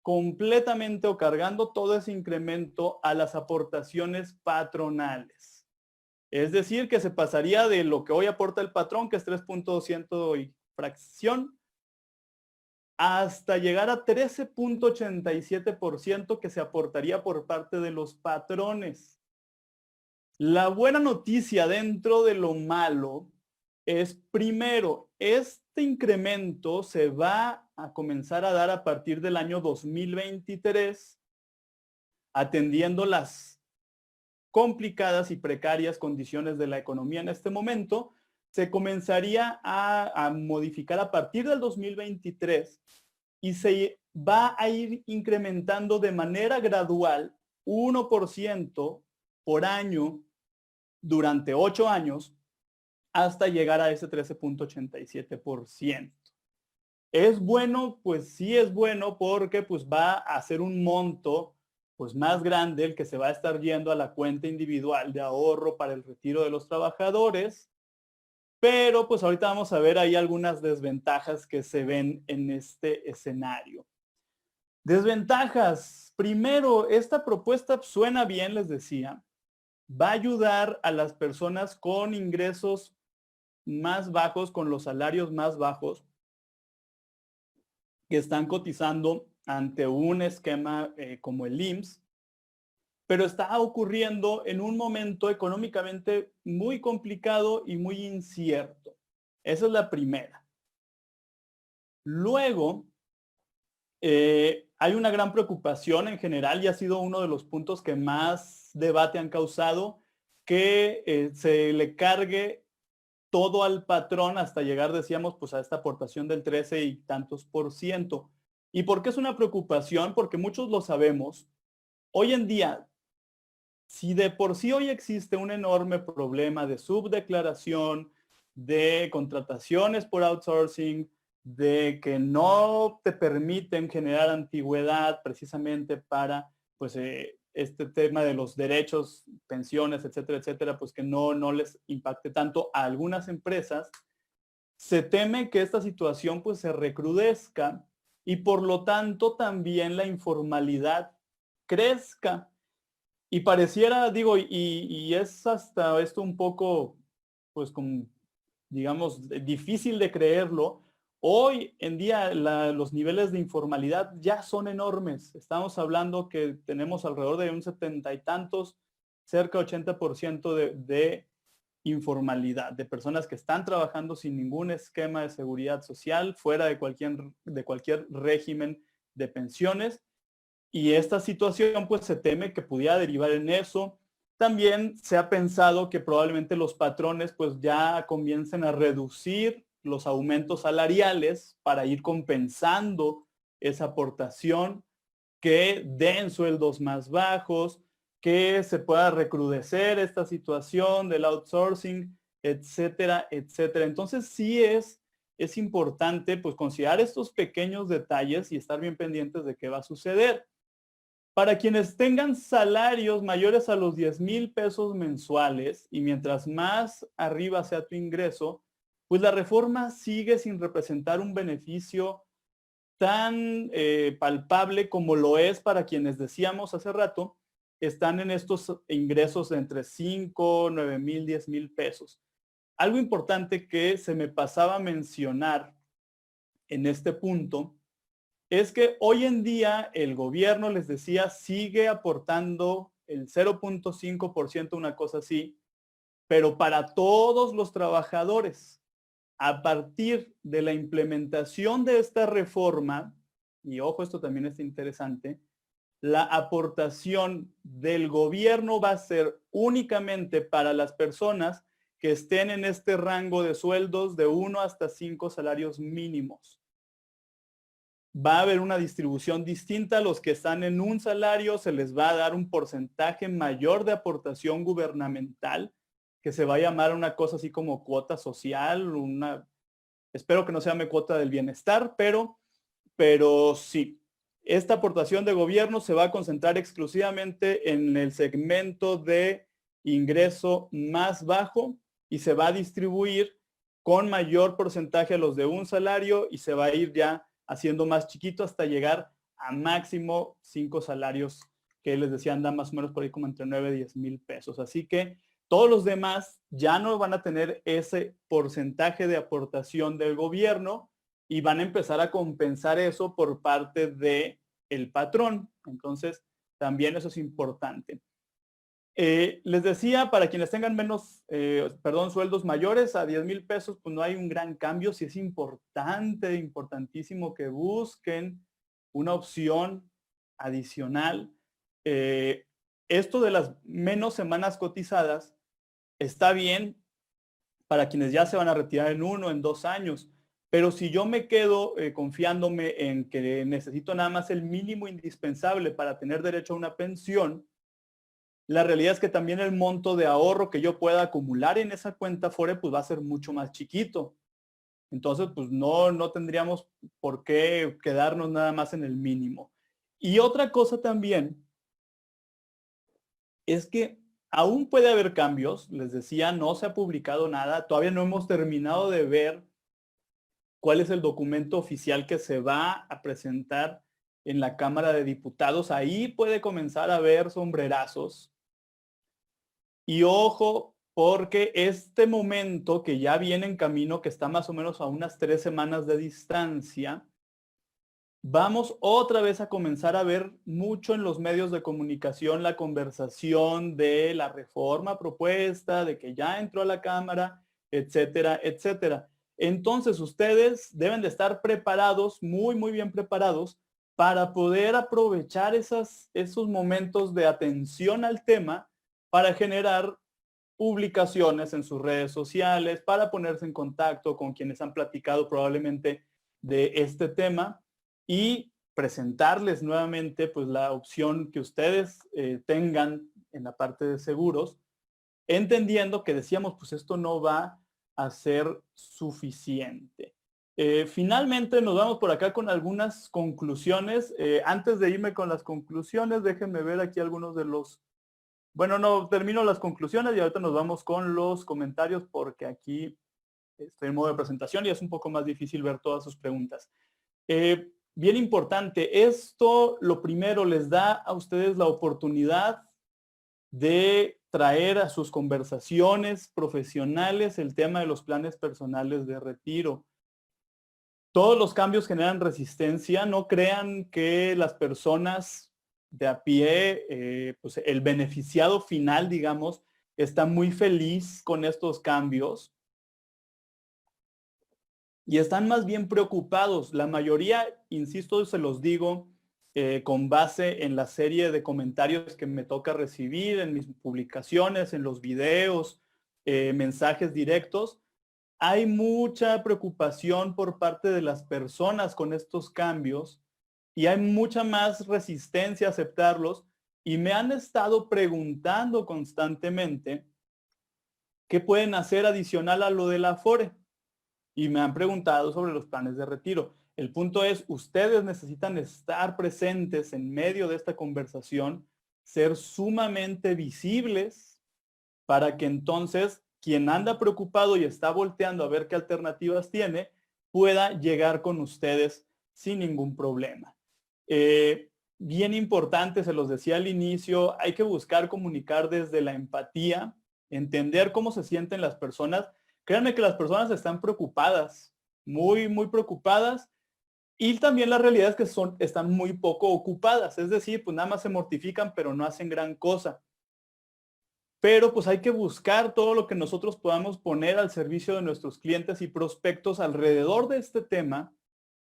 completamente o cargando todo ese incremento a las aportaciones patronales. Es decir, que se pasaría de lo que hoy aporta el patrón, que es 3.200 y fracción, hasta llegar a 13.87% que se aportaría por parte de los patrones. La buena noticia dentro de lo malo es, primero, este incremento se va a comenzar a dar a partir del año 2023, atendiendo las complicadas y precarias condiciones de la economía en este momento. Se comenzaría a modificar a partir del 2023 y se va a ir incrementando de manera gradual 1% por año durante 8 años hasta llegar a ese 13.87%. ¿Es bueno? Pues sí es bueno porque pues va a ser un monto pues más grande el que se va a estar yendo a la cuenta individual de ahorro para el retiro de los trabajadores, pero pues ahorita vamos a ver ahí algunas desventajas que se ven en este escenario. Desventajas. Primero, esta propuesta suena bien, les decía, va a ayudar a las personas con ingresos más bajos, con los salarios más bajos, que están cotizando ante un esquema como el IMSS, pero está ocurriendo en un momento económicamente muy complicado y muy incierto. Esa es la primera. Luego, hay una gran preocupación en general y ha sido uno de los puntos que más debate han causado, que se le cargue todo al patrón hasta llegar, decíamos, pues a esta aportación del 13 y tantos %. ¿Y por qué es una preocupación? Porque muchos lo sabemos. Hoy en día, si de por sí hoy existe un enorme problema de subdeclaración, de contrataciones por outsourcing, de que no te permiten generar antigüedad precisamente para pues este tema de los derechos, pensiones, etcétera, etcétera, pues que no les impacte tanto a algunas empresas, se teme que esta situación pues se recrudezca y por lo tanto también la informalidad crezca. Y pareciera, digo, y es hasta esto un poco, pues, como, digamos, difícil de creerlo. Hoy en día los niveles de informalidad ya son enormes. Estamos hablando que tenemos alrededor de un 70 y tantos, cerca de 80% de informalidad, de personas que están trabajando sin ningún esquema de seguridad social, fuera de cualquier régimen de pensiones. Y esta situación pues se teme que pudiera derivar en eso. También se ha pensado que probablemente los patrones pues ya comiencen a reducir los aumentos salariales para ir compensando esa aportación, que den sueldos más bajos, que se pueda recrudecer esta situación del outsourcing, etcétera, etcétera. Entonces sí es importante pues considerar estos pequeños detalles y estar bien pendientes de qué va a suceder. Para quienes tengan salarios mayores a los 10,000 pesos mensuales y mientras más arriba sea tu ingreso, pues la reforma sigue sin representar un beneficio tan palpable como lo es para quienes decíamos hace rato, están en estos ingresos de entre 5, 9,000, 10,000 pesos. Algo importante que se me pasaba a mencionar en este punto es que hoy en día el gobierno, les decía, sigue aportando el 0.5%, una cosa así, pero para todos los trabajadores. A partir de la implementación de esta reforma, y ojo, esto también es interesante, la aportación del gobierno va a ser únicamente para las personas que estén en este rango de sueldos de 1 hasta 5 salarios mínimos. Va a haber una distribución distinta. A los que están en un salario se les va a dar un porcentaje mayor de aportación gubernamental, que se va a llamar una cosa así como cuota social, espero que no se llame cuota del bienestar, pero sí. esta aportación de gobierno se va a concentrar exclusivamente en el segmento de ingreso más bajo y se va a distribuir con mayor porcentaje a los de un salario y se va a ir ya haciendo más chiquito hasta llegar a máximo 5 salarios que les decía andan más o menos por ahí como entre 9 y 10 mil pesos. Así que todos los demás ya no van a tener ese porcentaje de aportación del gobierno y van a empezar a compensar eso por parte de el patrón. Entonces, también eso es importante. Les decía, para quienes tengan menos, sueldos mayores a 10 mil pesos, pues no hay un gran cambio. Sí es importante, importantísimo que busquen una opción adicional. Esto de las menos semanas cotizadas está bien para quienes ya se van a retirar en 1 o en 2 años. Pero si yo me quedo confiándome en que necesito nada más el mínimo indispensable para tener derecho a una pensión, la realidad es que también el monto de ahorro que yo pueda acumular en esa cuenta Afore pues va a ser mucho más chiquito. Entonces, pues no tendríamos por qué quedarnos nada más en el mínimo. Y otra cosa también es que aún puede haber cambios. Les decía, no se ha publicado nada. Todavía no hemos terminado de ver cuál es el documento oficial que se va a presentar en la Cámara de Diputados. Ahí puede comenzar a haber sombrerazos. Y ojo, porque este momento que ya viene en camino, que está más o menos a unas 3 semanas de distancia, vamos otra vez a comenzar a ver mucho en los medios de comunicación la conversación de la reforma propuesta, de que ya entró a la Cámara, etcétera, etcétera. Entonces ustedes deben de estar preparados, muy, muy bien preparados, para poder aprovechar esos momentos de atención al tema para generar publicaciones en sus redes sociales, para ponerse en contacto con quienes han platicado probablemente de este tema y presentarles nuevamente pues la opción que ustedes tengan en la parte de seguros, entendiendo que decíamos pues esto no va a ser suficiente. Finalmente nos vamos por acá con algunas conclusiones. Antes de irme con las conclusiones, déjenme ver aquí algunos de los... Bueno, no, termino las conclusiones y ahorita nos vamos con los comentarios porque aquí estoy en modo de presentación y es un poco más difícil ver todas sus preguntas. Bien importante, esto lo primero les da a ustedes la oportunidad de traer a sus conversaciones profesionales el tema de los planes personales de retiro. Todos los cambios generan resistencia. No crean que las personas de a pie, pues el beneficiado final, digamos, está muy feliz con estos cambios. Y están más bien preocupados. La mayoría, insisto, se los digo, con base en la serie de comentarios que me toca recibir en mis publicaciones, en los videos, mensajes directos. Hay mucha preocupación por parte de las personas con estos cambios y hay mucha más resistencia a aceptarlos y me han estado preguntando constantemente qué pueden hacer adicional a lo del Afore y me han preguntado sobre los planes de retiro. El punto es, ustedes necesitan estar presentes en medio de esta conversación, ser sumamente visibles para que entonces quien anda preocupado y está volteando a ver qué alternativas tiene, pueda llegar con ustedes sin ningún problema. Bien importante, se los decía al inicio, hay que buscar comunicar desde la empatía, entender cómo se sienten las personas. Créanme que las personas están preocupadas, muy, muy preocupadas. Y también la realidad es que están muy poco ocupadas. Es decir, pues nada más se mortifican, pero no hacen gran cosa. Pero pues hay que buscar todo lo que nosotros podamos poner al servicio de nuestros clientes y prospectos alrededor de este tema.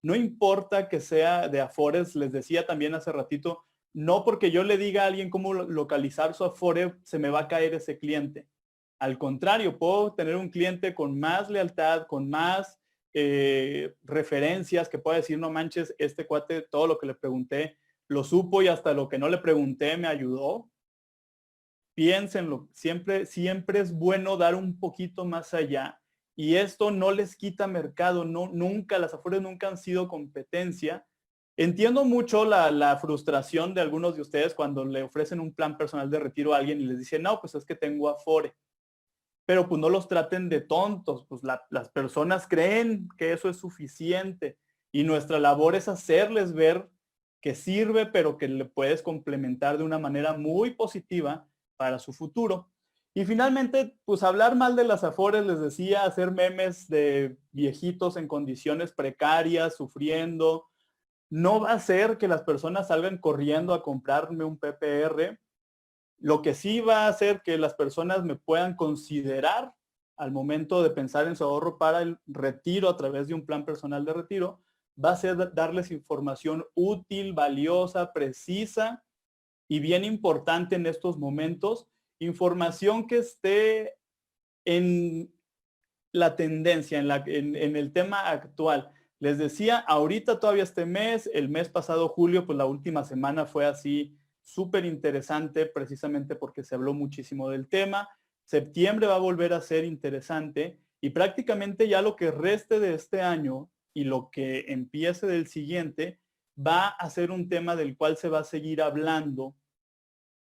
No importa que sea de Afores, les decía también hace ratito, no porque yo le diga a alguien cómo localizar su Afore, se me va a caer ese cliente. Al contrario, puedo tener un cliente con más lealtad, con más referencias, que pueda decir, no manches, este cuate, todo lo que le pregunté, lo supo y hasta lo que no le pregunté me ayudó. Piénsenlo, siempre es bueno dar un poquito más allá y esto no les quita mercado, nunca, las Afores nunca han sido competencia, Entiendo mucho la frustración de algunos de ustedes cuando le ofrecen un plan personal de retiro a alguien y les dicen, no, pues es que tengo Afore. Pero pues no los traten de tontos, pues las personas creen que eso es suficiente y nuestra labor es hacerles ver que sirve, pero que le puedes complementar de una manera muy positiva para su futuro. Y finalmente, pues hablar mal de las Afores, les decía, hacer memes de viejitos en condiciones precarias, sufriendo, no va a hacer que las personas salgan corriendo a comprarme un PPR. Lo que sí va a hacer que las personas me puedan considerar al momento de pensar en su ahorro para el retiro a través de un plan personal de retiro, va a ser darles información útil, valiosa, precisa y bien importante en estos momentos, información que esté en la tendencia, en el tema actual. Les decía, ahorita todavía este mes, el mes pasado julio, pues la última semana fue así súper interesante precisamente porque se habló muchísimo del tema. Septiembre va a volver a ser interesante y prácticamente ya lo que reste de este año y lo que empiece del siguiente va a ser un tema del cual se va a seguir hablando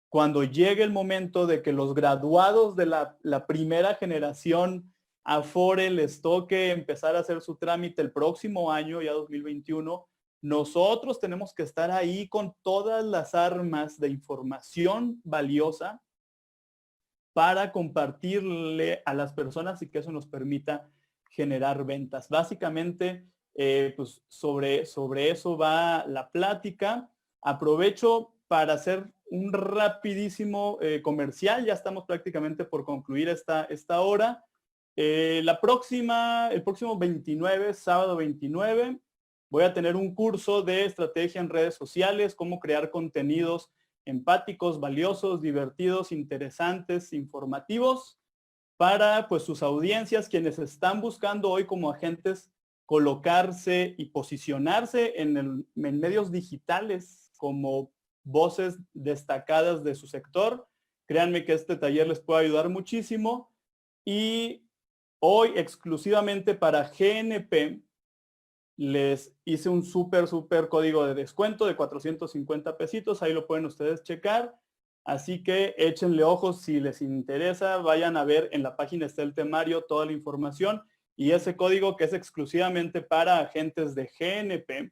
cuando llegue el momento de que los graduados de la primera generación Afore les toque empezar a hacer su trámite el próximo año, ya 2021, nosotros tenemos que estar ahí con todas las armas de información valiosa para compartirle a las personas y que eso nos permita generar ventas. Básicamente, pues sobre eso va la plática. Aprovecho para hacer un rapidísimo comercial. Ya estamos prácticamente por concluir esta hora. El próximo 29, sábado 29, voy a tener un curso de estrategia en redes sociales, cómo crear contenidos empáticos, valiosos, divertidos, interesantes, informativos para pues sus audiencias, quienes están buscando hoy como agentes colocarse y posicionarse en medios digitales como voces destacadas de su sector. Créanme que este taller les puede ayudar muchísimo. Y hoy exclusivamente para GNP les hice un súper código de descuento de 450 pesitos. Ahí lo pueden ustedes checar. Así que échenle ojos si les interesa. Vayan a ver en la página está el temario, toda la información. Y ese código que es exclusivamente para agentes de GNP,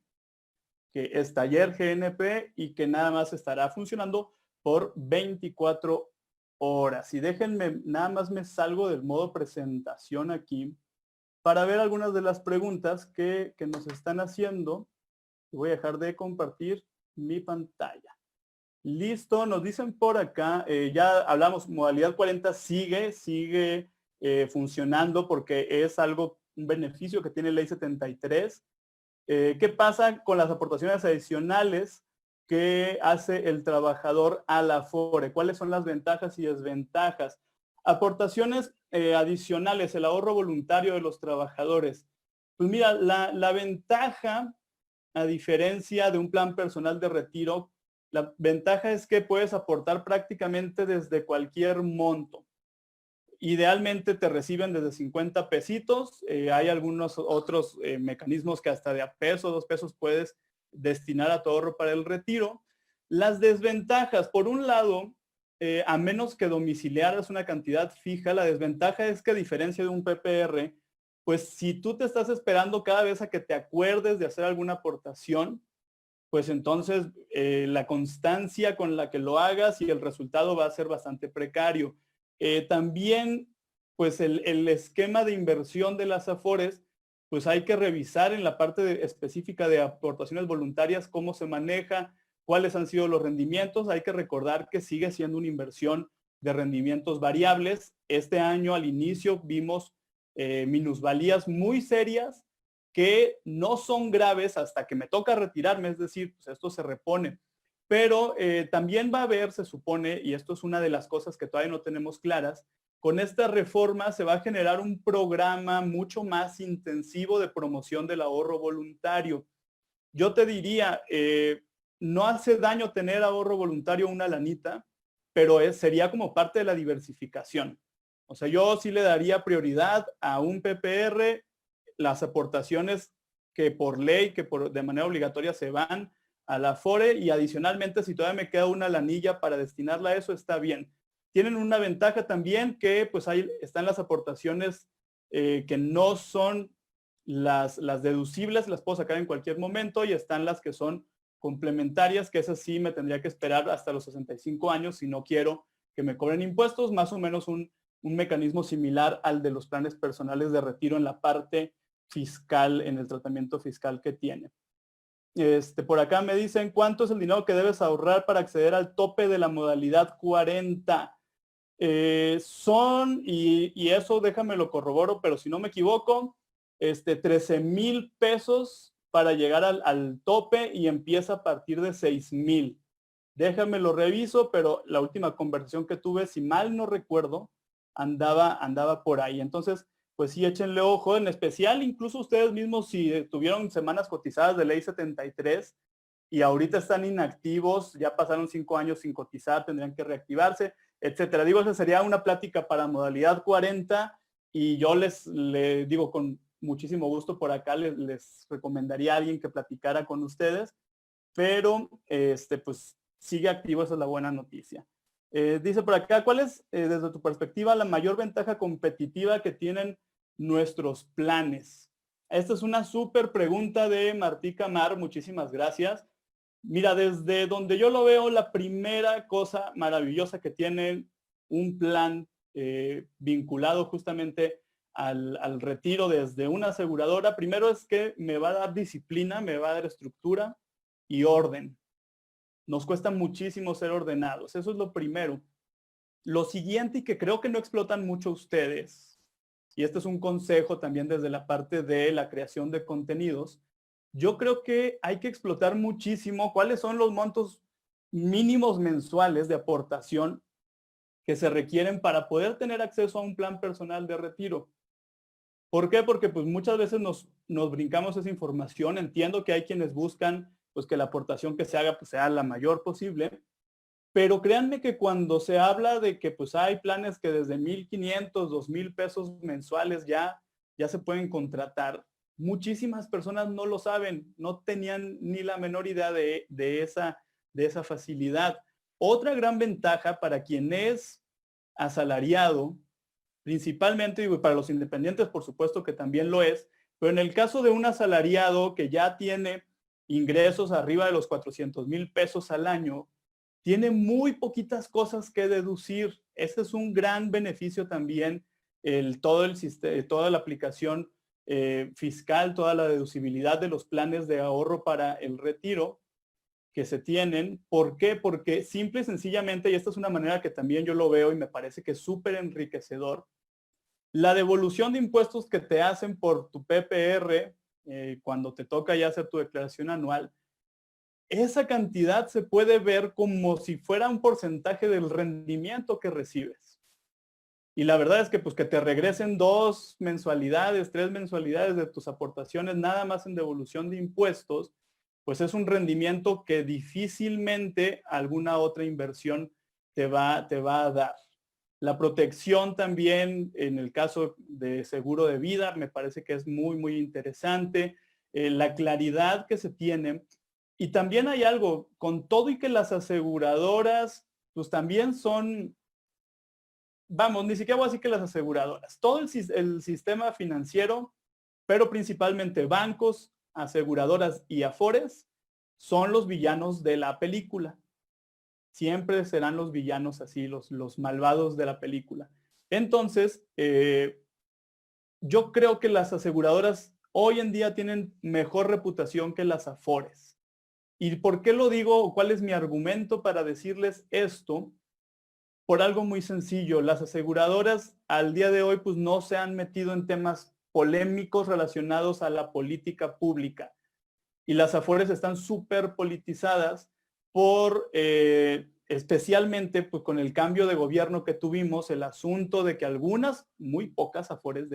que es taller GNP y que nada más estará funcionando por 24 horas. Y déjenme, nada más me salgo del modo presentación aquí para ver algunas de las preguntas que nos están haciendo. Voy a dejar de compartir mi pantalla. Listo, nos dicen por acá, ya hablamos, modalidad 40 sigue funcionando porque es algo, un beneficio que tiene ley 73. ¿Qué pasa con las aportaciones adicionales que hace el trabajador a la Afore? ¿Cuáles son las ventajas y desventajas? Aportaciones adicionales, el ahorro voluntario de los trabajadores. Pues mira, la ventaja, a diferencia de un plan personal de retiro, la ventaja es que puedes aportar prácticamente desde cualquier monto. Idealmente te reciben desde 50 pesitos. Hay algunos otros mecanismos que hasta de a peso, 2 pesos puedes destinar a tu ahorro para el retiro. Las desventajas, por un lado, a menos que domiciliaras una cantidad fija, la desventaja es que a diferencia de un PPR, pues si tú te estás esperando cada vez a que te acuerdes de hacer alguna aportación, pues entonces la constancia con la que lo hagas y el resultado va a ser bastante precario. También, pues el esquema de inversión de las Afores, pues hay que revisar en la parte específica de aportaciones voluntarias cómo se maneja, cuáles han sido los rendimientos. Hay que recordar que sigue siendo una inversión de rendimientos variables. Este año al inicio vimos minusvalías muy serias que no son graves hasta que me toca retirarme, es decir, pues esto se repone. Pero también va a haber, se supone, y esto es una de las cosas que todavía no tenemos claras, con esta reforma se va a generar un programa mucho más intensivo de promoción del ahorro voluntario. Yo te diría, no hace daño tener ahorro voluntario una lanita, pero sería como parte de la diversificación. O sea, yo sí le daría prioridad a un PPR, las aportaciones que por ley, de manera obligatoria se van a la Afore, y adicionalmente si todavía me queda una lanilla para destinarla a eso, está bien. Tienen una ventaja también que pues ahí están las aportaciones que no son las deducibles, las puedo sacar en cualquier momento, y están las que son complementarias, que esas sí me tendría que esperar hasta los 65 años si no quiero que me cobren impuestos, más o menos un mecanismo similar al de los planes personales de retiro en la parte fiscal, en el tratamiento fiscal que tiene. Por acá me dicen, ¿cuánto es el dinero que debes ahorrar para acceder al tope de la modalidad 40? Y eso déjame lo corroboro, pero si no me equivoco, 13,000 pesos para llegar al tope, y empieza a partir de 6,000. Déjame lo reviso, pero la última conversación que tuve, si mal no recuerdo, andaba por ahí. Entonces, pues sí, échenle ojo, en especial incluso ustedes mismos si tuvieron semanas cotizadas de ley 73 y ahorita están inactivos, ya pasaron 5 años sin cotizar, tendrían que reactivarse, etcétera. Digo, esa sería una plática para modalidad 40, y yo le digo con muchísimo gusto por acá, les recomendaría a alguien que platicara con ustedes, pero pues sigue activo, esa es la buena noticia. Dice por acá, ¿cuál es, desde tu perspectiva, la mayor ventaja competitiva que tienen nuestros planes? Esta es una súper pregunta de Martí Camar, muchísimas gracias. Mira, desde donde yo lo veo, la primera cosa maravillosa que tiene un plan vinculado justamente al retiro desde una aseguradora, primero es que me va a dar disciplina, me va a dar estructura y orden. Nos cuesta muchísimo ser ordenados, eso es lo primero. Lo siguiente, y que creo que no explotan mucho ustedes, y este es un consejo también desde la parte de la creación de contenidos, yo creo que hay que explotar muchísimo cuáles son los montos mínimos mensuales de aportación que se requieren para poder tener acceso a un plan personal de retiro. ¿Por qué? Porque pues muchas veces nos brincamos esa información. Entiendo que hay quienes buscan pues que la aportación que se haga pues sea la mayor posible, pero créanme que cuando se habla de que pues hay planes que desde 1,500, 2,000 pesos mensuales ya se pueden contratar, muchísimas personas no lo saben, no tenían ni la menor idea de esa facilidad. Otra gran ventaja para quien es asalariado, principalmente, y para los independientes por supuesto que también lo es, pero en el caso de un asalariado que ya tiene ingresos arriba de los 400,000 pesos al año, tiene muy poquitas cosas que deducir. Ese es un gran beneficio también, toda la aplicación fiscal, toda la deducibilidad de los planes de ahorro para el retiro que se tienen. ¿Por qué? Porque simple y sencillamente, y esta es una manera que también yo lo veo y me parece que es súper enriquecedor, la devolución de impuestos que te hacen por tu PPR cuando te toca ya hacer tu declaración anual, esa cantidad se puede ver como si fuera un porcentaje del rendimiento que recibes. Y la verdad es que pues que te regresen 2 mensualidades, 3 mensualidades de tus aportaciones nada más en devolución de impuestos, pues es un rendimiento que difícilmente alguna otra inversión te va a dar. La protección también en el caso de seguro de vida me parece que es muy, muy interesante. La claridad que se tiene. Y también hay algo, con todo y que las aseguradoras, pues también son, vamos, ni siquiera voy a decir que las aseguradoras, todo el sistema financiero, pero principalmente bancos, aseguradoras y afores, son los villanos de la película. Siempre serán los villanos así, los malvados de la película. Entonces, yo creo que las aseguradoras hoy en día tienen mejor reputación que las afores. ¿Y por qué lo digo? ¿Cuál es mi argumento para decirles esto? Por algo muy sencillo. Las aseguradoras al día de hoy pues no se han metido en temas polémicos relacionados a la política pública. Y las afores están súper politizadas por, especialmente pues con el cambio de gobierno que tuvimos, el asunto de que algunas, muy pocas afores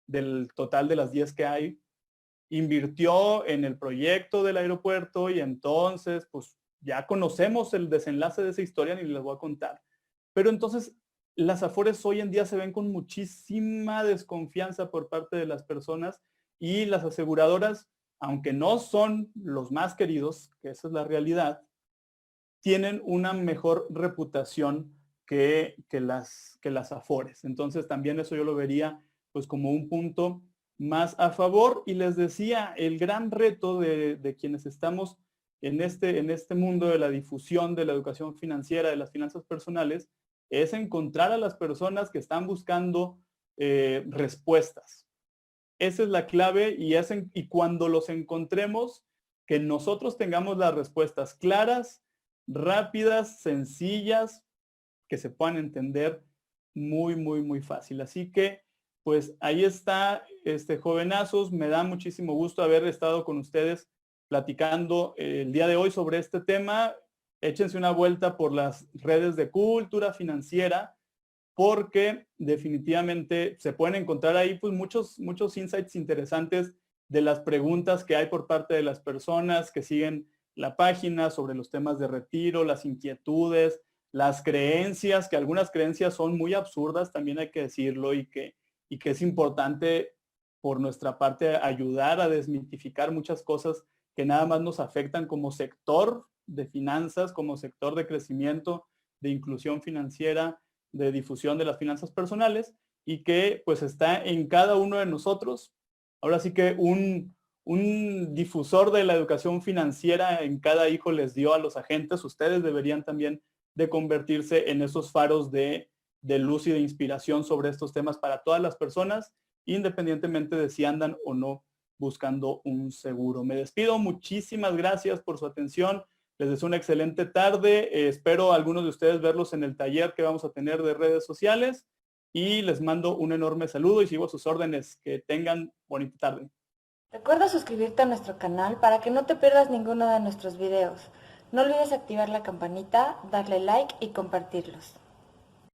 del total de las 10 que hay, invirtió en el proyecto del aeropuerto, y entonces pues ya conocemos el desenlace de esa historia, ni les voy a contar. Pero entonces las afores hoy en día se ven con muchísima desconfianza por parte de las personas, y las aseguradoras aunque no son los más queridos, que esa es la realidad, tienen una mejor reputación que las Afores. Entonces también eso yo lo vería pues como un punto más a favor. Y les decía, el gran reto de quienes estamos en este mundo de la difusión de la educación financiera, de las finanzas personales, es encontrar a las personas que están buscando respuestas. Esa es la clave y cuando los encontremos, que nosotros tengamos las respuestas claras, rápidas, sencillas, que se puedan entender muy, muy, muy fácil. Así que, pues ahí está, jovenazos, me da muchísimo gusto haber estado con ustedes platicando el día de hoy sobre este tema. Échense una vuelta por las redes de Cultura Financiera, porque definitivamente se pueden encontrar ahí pues muchos insights interesantes de las preguntas que hay por parte de las personas que siguen la página sobre los temas de retiro, las inquietudes, las creencias, que algunas creencias son muy absurdas, también hay que decirlo, y que es importante por nuestra parte ayudar a desmitificar muchas cosas que nada más nos afectan como sector de finanzas, como sector de crecimiento, de inclusión financiera, de difusión de las finanzas personales, y que pues está en cada uno de nosotros. Ahora sí que un difusor de la educación financiera en cada hijo les dio a los agentes. Ustedes deberían también de convertirse en esos faros de luz y de inspiración sobre estos temas para todas las personas, independientemente de si andan o no buscando un seguro. Me despido, muchísimas gracias por su atención. Les deseo una excelente tarde. Espero a algunos de ustedes verlos en el taller que vamos a tener de redes sociales y les mando un enorme saludo y sigo sus órdenes. Que tengan bonita tarde. Recuerda suscribirte a nuestro canal para que no te pierdas ninguno de nuestros videos. No olvides activar la campanita, darle like y compartirlos.